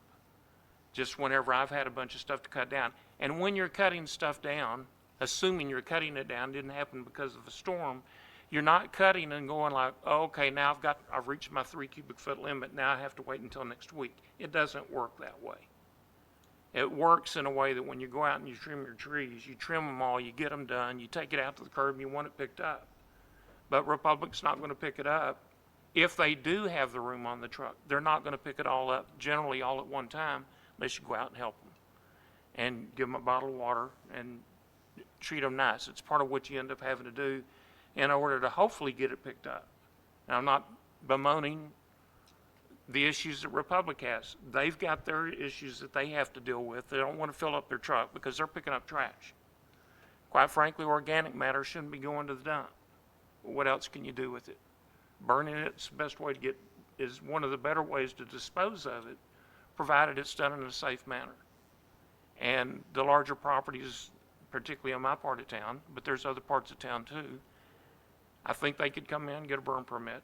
just whenever I've had a bunch of stuff to cut down. And when you're cutting stuff down, assuming you're cutting it down, didn't happen because of a storm, you're not cutting and going like, oh, okay, now I've reached my 3 cubic foot limit, now I have to wait until next week. It doesn't work that way. It works in a way that when you go out and you trim your trees, you trim them all, you get them done, you take it out to the curb, and you want it picked up. But Republic's not going to pick it up. If they do have the room on the truck, they're not going to pick it all up, generally all at one time, unless you go out and help them and give them a bottle of water and treat them nice. It's part of what you end up having to do in order to hopefully get it picked up. Now, I'm not bemoaning the issues that Republic has. They've got their issues that they have to deal with. They don't want to fill up their truck because they're picking up trash. Quite frankly, organic matter shouldn't be going to the dump. What else can you do with it? Burning it's the best way to get, is one of the better ways to dispose of it, provided it's done in a safe manner. And the larger properties, particularly in my part of town, but there's other parts of town too, I think they could come in and get a burn permit.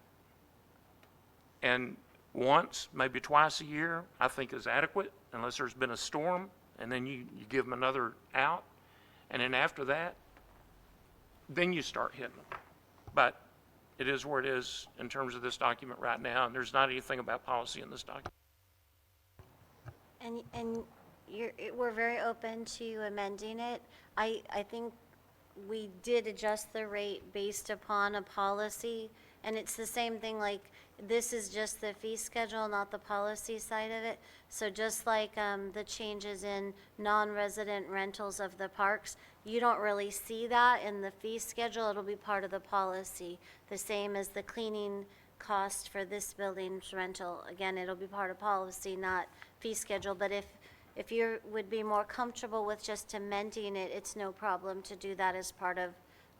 And once, maybe twice a year, I think is adequate, unless there's been a storm, and then you give them another out. And then after that, then you start hitting them. But it is where it is in terms of this document right now, and there's not anything about policy in this document. And we're very open to amending it. I think we did adjust the rate based upon a policy, and it's the same thing, like, this is just the fee schedule, not the policy side of it. So just like the changes in non-resident rentals of the parks, you don't really see that in the fee schedule. It'll be part of the policy. The same as the cleaning cost for this building's rental. Again, it'll be part of policy, not fee schedule. But if you would be more comfortable with just amending it, it's no problem to do that as part of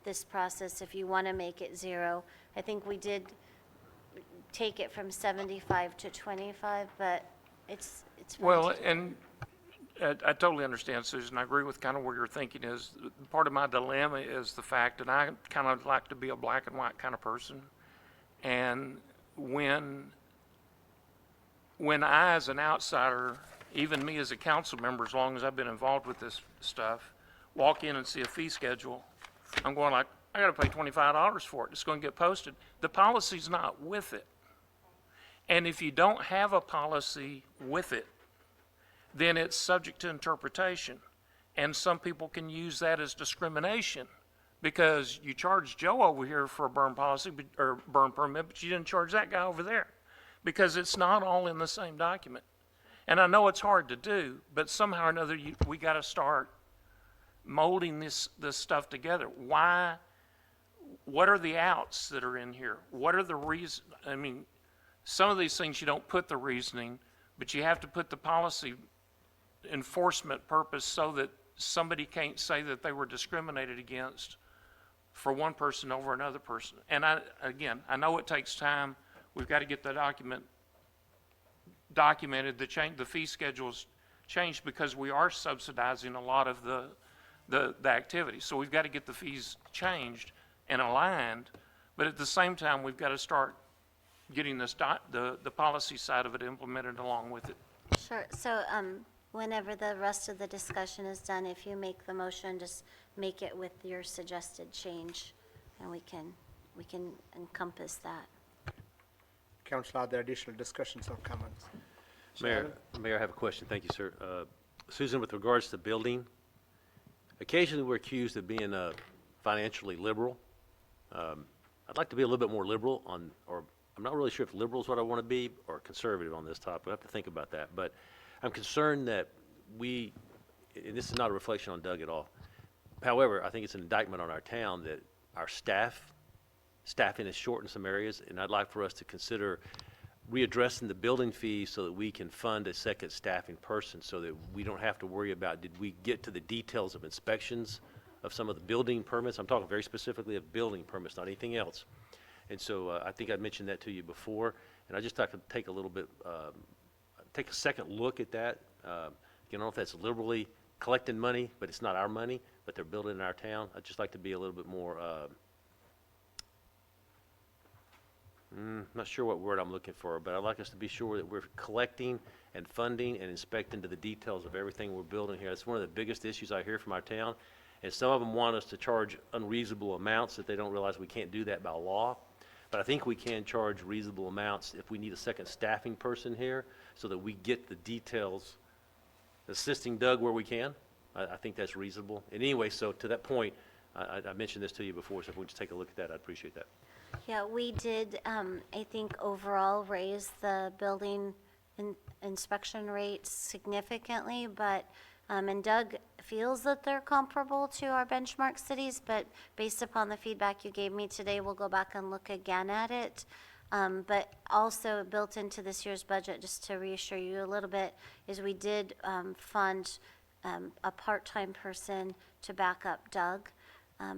this process if you want to make it 0. I think we did take it from 75 to 25, but it's fine. Well, and I totally understand, Susan. I agree with kind of where your thinking is. Part of my dilemma is the fact that I kind of like to be a black and white kind of person. And when I, as an outsider, even me as a council member, as long as I've been involved with this stuff, walk in and see a fee schedule, I'm going like, I got to pay $25 for it. It's going to get posted. The policy's not with it. And if you don't have a policy with it, then it's subject to interpretation. And some people can use that as discrimination because you charged Joe over here for a burn policy or burn permit, but you didn't charge that guy over there because it's not all in the same document. And I know it's hard to do, but somehow or another we got to start molding this stuff together. Why? What are the outs that are in here? What are the reasons? I mean, some of these things you don't put the reasoning, but you have to put the policy enforcement purpose so that somebody can't say that they were discriminated against for one person over another person. And I know it takes time. We've got to get the documented. The fee schedules changed because we are subsidizing a lot of the activity. So we've got to get the fees changed and aligned, but at the same time, we've got to start getting this the policy side of it implemented along with it. Sure. So whenever the rest of the discussion is done, if you make the motion, just make it with your suggested change, and we can encompass that. Council, are there additional discussions or comments? Mayor, I have a question. Thank you, sir. Susan, with regards to building, occasionally we're accused of being financially liberal. I'd like to be a little bit more liberal or I'm not really sure if liberal is what I want to be or conservative on this topic. I have to think about that. But I'm concerned that and this is not a reflection on Doug at all. However, I think it's an indictment on our town that our staffing is short in some areas, and I'd like for us to consider readdressing the building fees so that we can fund a second staffing person so that we don't have to worry about did we get to the details of inspections of some of the building permits. I'm talking very specifically of building permits, not anything else. And so I think I mentioned that to you before, and I just like to take a little bit, take a second look at that. I don't know if that's liberally collecting money, but it's not our money, but they're building in our town. I'd just like to be a little bit more, not sure what word I'm looking for, but I'd like us to be sure that we're collecting and funding and inspecting to the details of everything we're building here. That's one of the biggest issues I hear from our town. And some of them want us to charge unreasonable amounts that they don't realize we can't do that by law. But I think we can charge reasonable amounts if we need a second staffing person here so that we get the details, assisting Doug where we can. I think that's reasonable. And anyway, so to that point, I mentioned this to you before, so if we just take a look at that, I'd appreciate that. Yeah, we did, I think overall raise the building inspection rates significantly, but, and Doug feels that they're comparable to our benchmark cities, but based upon the feedback you gave me today, we'll go back and look again at it. But also built into this year's budget, just to reassure you a little bit, is we did fund a part-time person to back up Doug,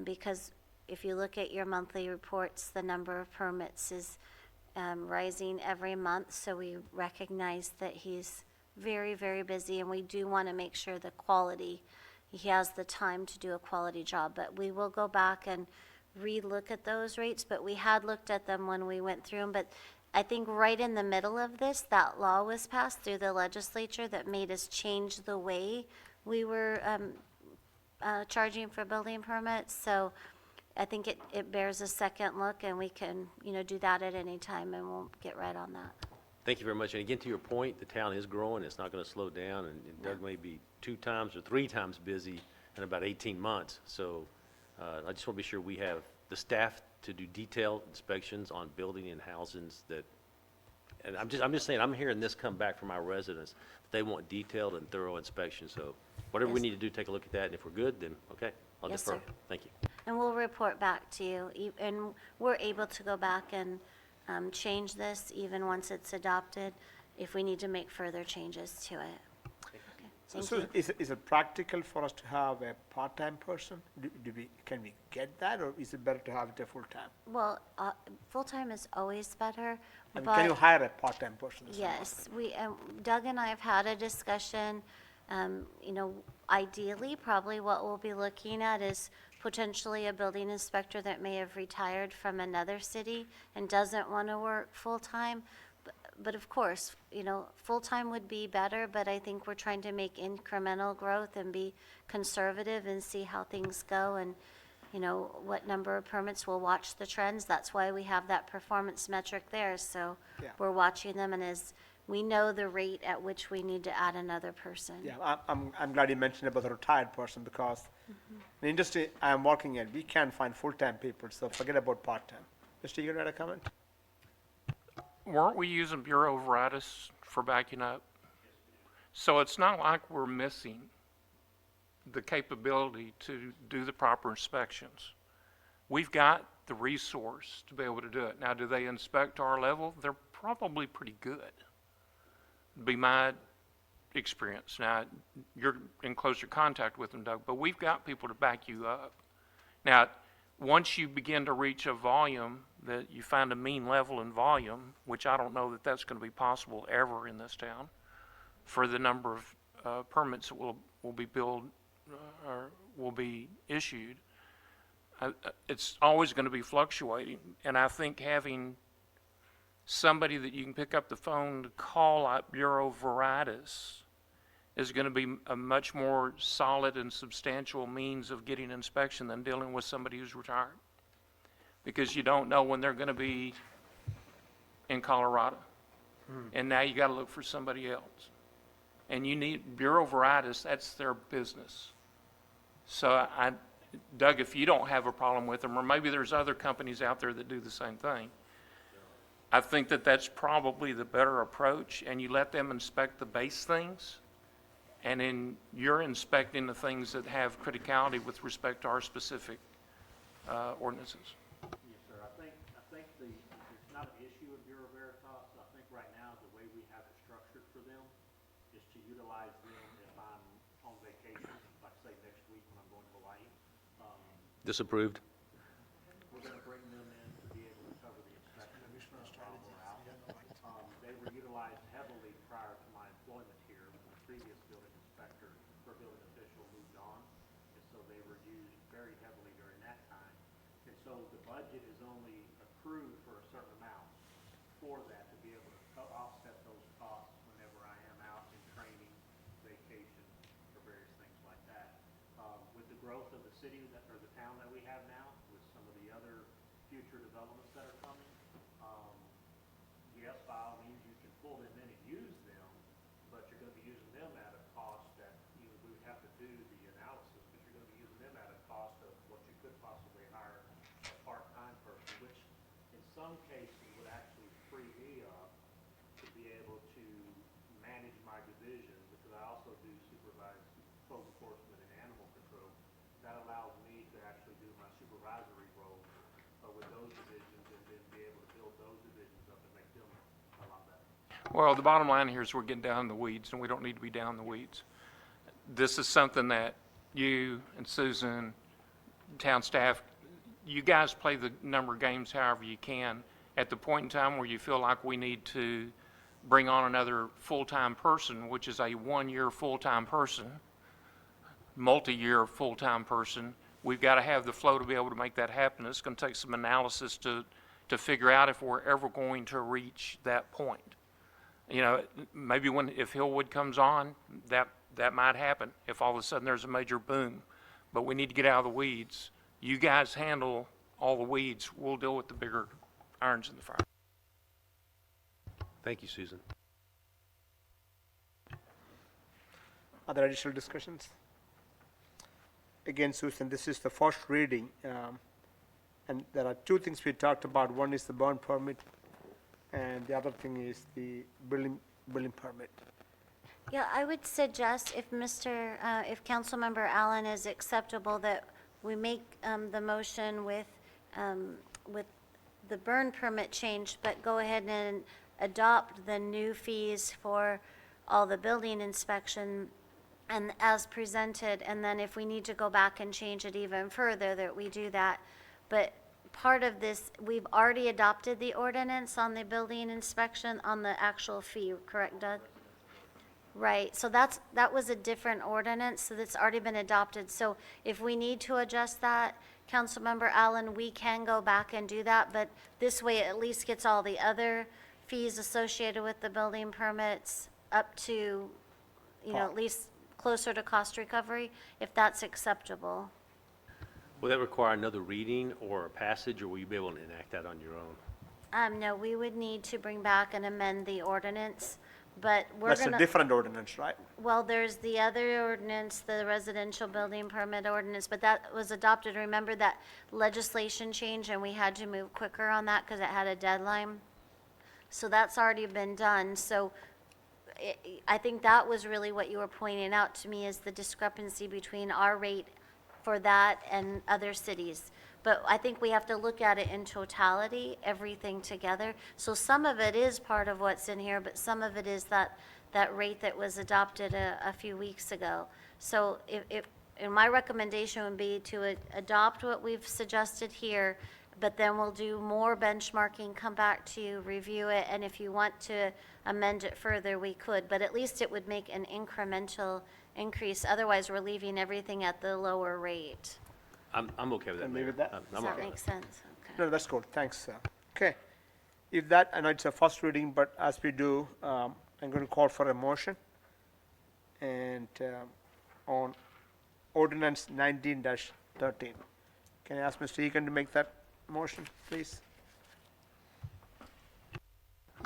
because if you look at your monthly reports, the number of permits is rising every month, so we recognize that he's very, very busy, and we do want to make sure the quality, he has the time to do a quality job. But we will go back and re-look at those rates, but we had looked at them when we went through them. But I think right in the middle of this, that law was passed through the legislature that made us change the way we were charging for building permits. So I think it bears a second look, and we can, do that at any time, and we'll get right on that. Thank you very much. And again, to your point, the town is growing. It's not going to slow down, and Doug may be 2 times or 3 times busy in about 18 months. So I just want to be sure we have the staff to do detailed inspections on building and housings that, and I'm just saying, I'm hearing this come back from our residents, that they want detailed and thorough inspection. So whatever we Yes. need to do, take a look at that, and if we're good, then okay, I'll Yes, defer. sir. Thank you. And we'll report back to you, and we're able to go back and change this even once it's adopted, if we need to make further changes to it. Okay, thank So you. is it practical for us to have a part-time person? Can we get that, or is it better to have it a full-time? Well, full-time is always better, I mean, but. can you hire a part-time person? That's what I'm Yes, Doug and I have had a discussion. Ideally, probably what we'll be looking at is potentially a building inspector that may have retired from another city and doesn't want to work full-time. But of course, full-time would be better, but I think we're trying to make incremental growth and be conservative and see how things go, and, what number of permits. We'll watch the trends. That's why we have that performance metric there. So Yeah. we're watching them, and as we know the rate at which we need to add another person. Yeah, I'm glad you mentioned about the retired person, because the industry I'm working in, we can't find full-time people, so forget about part-time. Mr. Eager, had a comment? Weren't we using Bureau Veritas for backing up? So it's not like we're missing the capability to do the proper inspections. We've got the resource to be able to do it. Now, do they inspect to our level? They're probably pretty good, be my experience. Now, you're in closer contact with them, Doug, but we've got people to back you up. Now, once you begin to reach a volume that you find a mean level in volume, which I don't know that that's going to be possible ever in this town, for the number of permits that will be billed or will be issued, it's always going to be fluctuating. And I think having somebody that you can pick up the phone to call out Bureau Veritas is going to be a much more solid and substantial means of getting inspection than dealing with somebody who's retired. Because you don't know when they're going to be in Colorado. And now you got to look for somebody else. And you need Bureau Veritas, that's their business. So Doug, if you don't have a problem with them, or maybe there's other companies out there that do the same thing, I think that that's probably the better approach, and you let them inspect the base things, and then you're inspecting the things that have criticality with respect to our specific ordinances. Yes, sir. I think it's not an issue of Bureau Veritas. I think right now, the way we have it structured for them is to utilize them if I'm on vacation, like say next week when I'm going to Hawaii. Disapproved. We're gonna bring them in to be able to cover the inspection while we're out. They were utilized heavily prior to my employment here, when the previous building inspector or building official moved on. And so they were used very heavily during that time. And so the budget is only accrued for a certain amount for that, to be able to offset those costs whenever I am out in training, vacation, or various things like that. With the growth of the city or the town that we have now, with some of the other future developments that are coming, yes, by all means, you can pull them in and use them, but you're gonna be using them at a cost that, we would have to do the analysis, but you're gonna be using them at a cost of what you could possibly hire a part-time person, which in some cases would actually free me up to be able to manage my division, because I also do supervise code enforcement and animal control. That allows me to actually do my supervisory role with those divisions, and then be able to build those divisions up and make them a lot better. Well, the bottom line here is we're getting down in the weeds, and we don't need to be down in the weeds. This is something that you and Susan, town staff, you guys play the number of games however you can. At the point in time where you feel like we need to bring on another full-time person, which is a one-year full-time person, multi-year full-time person, we've got to have the flow to be able to make that happen. It's going to take some analysis to figure out if we're ever going to reach that point. Maybe if Hillwood comes on, that might happen, if all of a sudden there's a major boom. But we need to get out of the weeds. You guys handle all the weeds. We'll deal with the bigger irons in the fire. Thank you, Susan. Other additional discussions? Again, Susan, this is the first reading, and there are two things we talked about. One is the burn permit, and the other thing is the building permit. Yeah, I would suggest if if Councilmember Allen is acceptable, that we make the motion with the burn permit change, but go ahead and adopt the new fees for all the building inspection and as presented, and then if we need to go back and change it even further, that we do that. But part of this, we've already adopted the ordinance on the building inspection on the actual fee, correct, Doug? Right, so that was a different ordinance, so that's already been adopted. So if we need to adjust that, Councilmember Allen, we can go back and do that, but this way it at least gets all the other fees associated with the building permits up to, at least closer to cost recovery, if that's acceptable. Will that require another reading or a passage, or will you be able to enact that on your own? No, we would need to bring back and amend the ordinance, but we're That's gonna. a different ordinance, right? Well, there's the other ordinance, the residential building permit ordinance, but that was adopted. Remember that legislation change, and we had to move quicker on that because it had a deadline? So that's already been done. So I think that was really what you were pointing out to me, is the discrepancy between our rate for that and other cities. But I think we have to look at it in totality, everything together. So some of it is part of what's in here, but some of it is that rate that was adopted a few weeks ago. So and my recommendation would be to adopt what we've suggested here, but then we'll do more benchmarking, come back to you, review it, and if you want to amend it further, we could. But at least it would make an incremental increase. Otherwise, we're leaving everything at the lower rate. I'm okay with that, And Mayor. leave it that? I'm Does okay that with make sense? Okay. No, that's good, thanks. Okay, if that, I know it's a first reading, but as we do, I'm going to call for a motion. And on ordinance 19-13. Can I ask Mr. Egan to make that motion, please?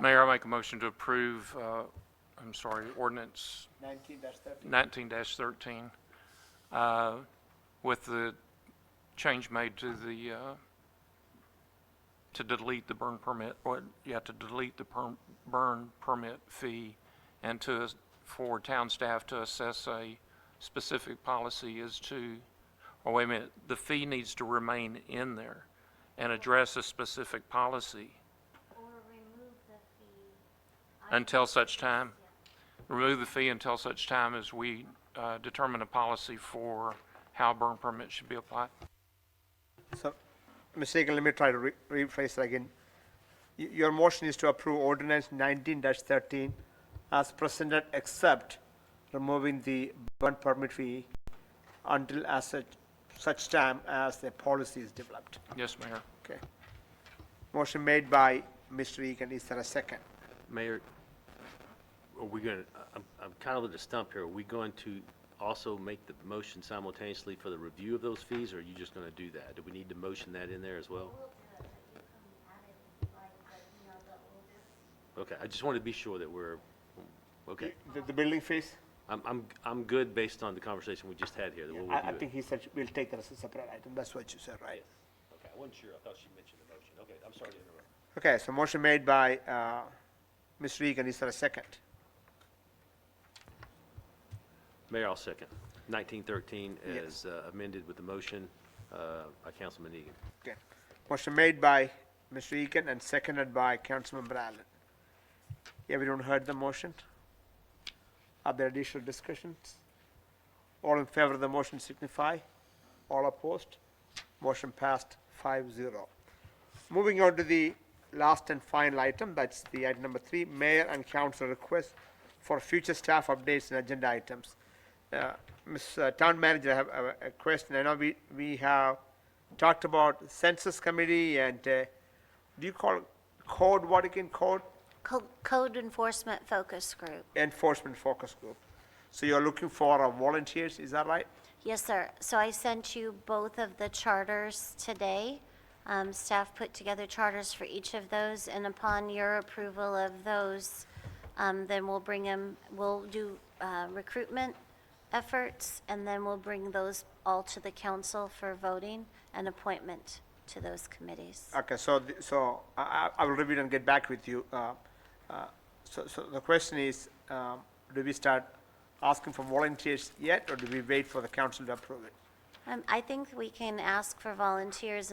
Mayor, I make a motion to approve, ordinance 19-13. 19-13, with the change made to to delete the burn permit, to delete the burn permit fee, and for town staff to assess a specific policy as to, or wait a minute, the fee needs to remain in there and address a specific policy Or remove the fee. until such time. Remove the fee until such time as we determine a policy for how burn permits should be applied. So, Mr. Egan, let me try to rephrase it again. Your motion is to approve ordinance 19-13 as presented, except removing the burn permit fee until such time as the policy is developed. Yes, Mayor. Okay. Motion made by Mr. Egan. Is there a second? Mayor, are we going to, I'm kind of at a stump here. Are we going to also make the motion simultaneously for the review of those fees, or are you just going to do that? Do we need to motion that in there as well? Okay, I just wanted to be sure that we're, okay. The building fees? I'm good based on the conversation we just had here, that we'll I review it. think he said we'll take that as a separate item. That's what you said, right? Okay, I wasn't sure. I thought she mentioned the motion. Okay, I'm sorry to interrupt. Okay, so motion made by Mr. Egan. Is there a second? Mayor, I'll second. 1913 Yes. as amended with the motion by Councilman Egan. Okay. Motion made by Mr. Egan and seconded by Councilmember Allen. Everyone heard the motion? Are there additional discussions? All in favor of the motion signify. All opposed? Motion passed 5-0. Moving on to the last and final item, that's the item number 3, Mayor and Council request for future staff updates and agenda items. Ms. Town Manager, I have a question. I know we have talked about Census Committee and do you call code, what again, code? Code Enforcement Focus Group. Enforcement Focus Group. So you're looking for volunteers, is that right? Yes, sir. So I sent you both of the charters today. Staff put together charters for each of those, and upon your approval of those, then we'll do recruitment efforts, and then we'll bring those all to the council for voting and appointment to those committees. Okay, so I will review and get back with you. So the question is, do we start asking for volunteers yet, or do we wait for the council to approve it? I think we can ask for volunteers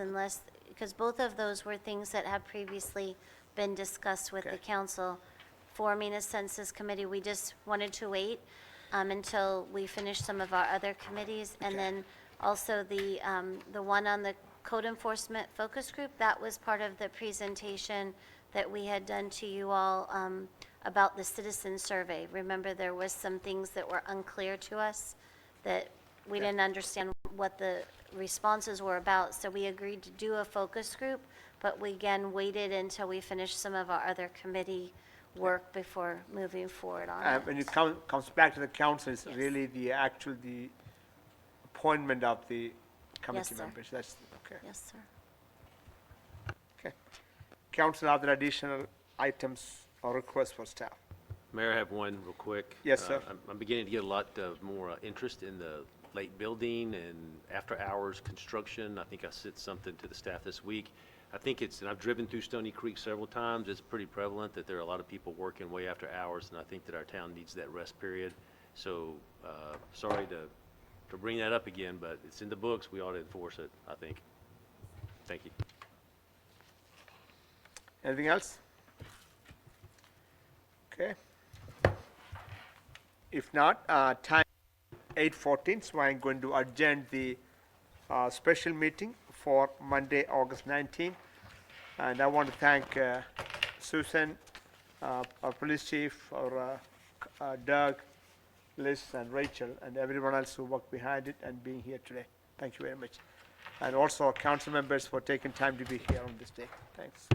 because both of those were things that had previously been discussed with the Okay. council. Forming a census committee, we just wanted to wait until we finished some of our other committees. And then also the one on the code enforcement focus group, that was part of the presentation that we had done to you all about the citizen survey. Remember, there was some things that were unclear to us, that we didn't understand what the responses were about, so we agreed to do a focus group, but we again waited until we finished some of our other committee work before moving forward on it. When it comes back to the council, it's Yes. really the appointment of the committee sir. members. That's, okay. Yes, sir. Okay. Council, are there additional items or requests for staff? Mayor, I have one real quick. Yes, sir. I'm beginning to get a lot more interest in the late building and after-hours construction. I think I sent something to the staff this week. I think and I've driven through Stony Creek several times. It's pretty prevalent that there are a lot of people working way after hours, and I think that our town needs that rest period. So, sorry to bring that up again, but it's in the books. We ought to enforce it, I think. Thank you. Anything else? Okay. If not, time 8:14, so I'm going to adjourn the special meeting for Monday, August 19th. And I want to thank Susan, our police chief, our Doug, Liz, and Rachel, and everyone else who worked behind it and being here today. Thank you very much. And also council members for taking time to be here on this day. Thanks.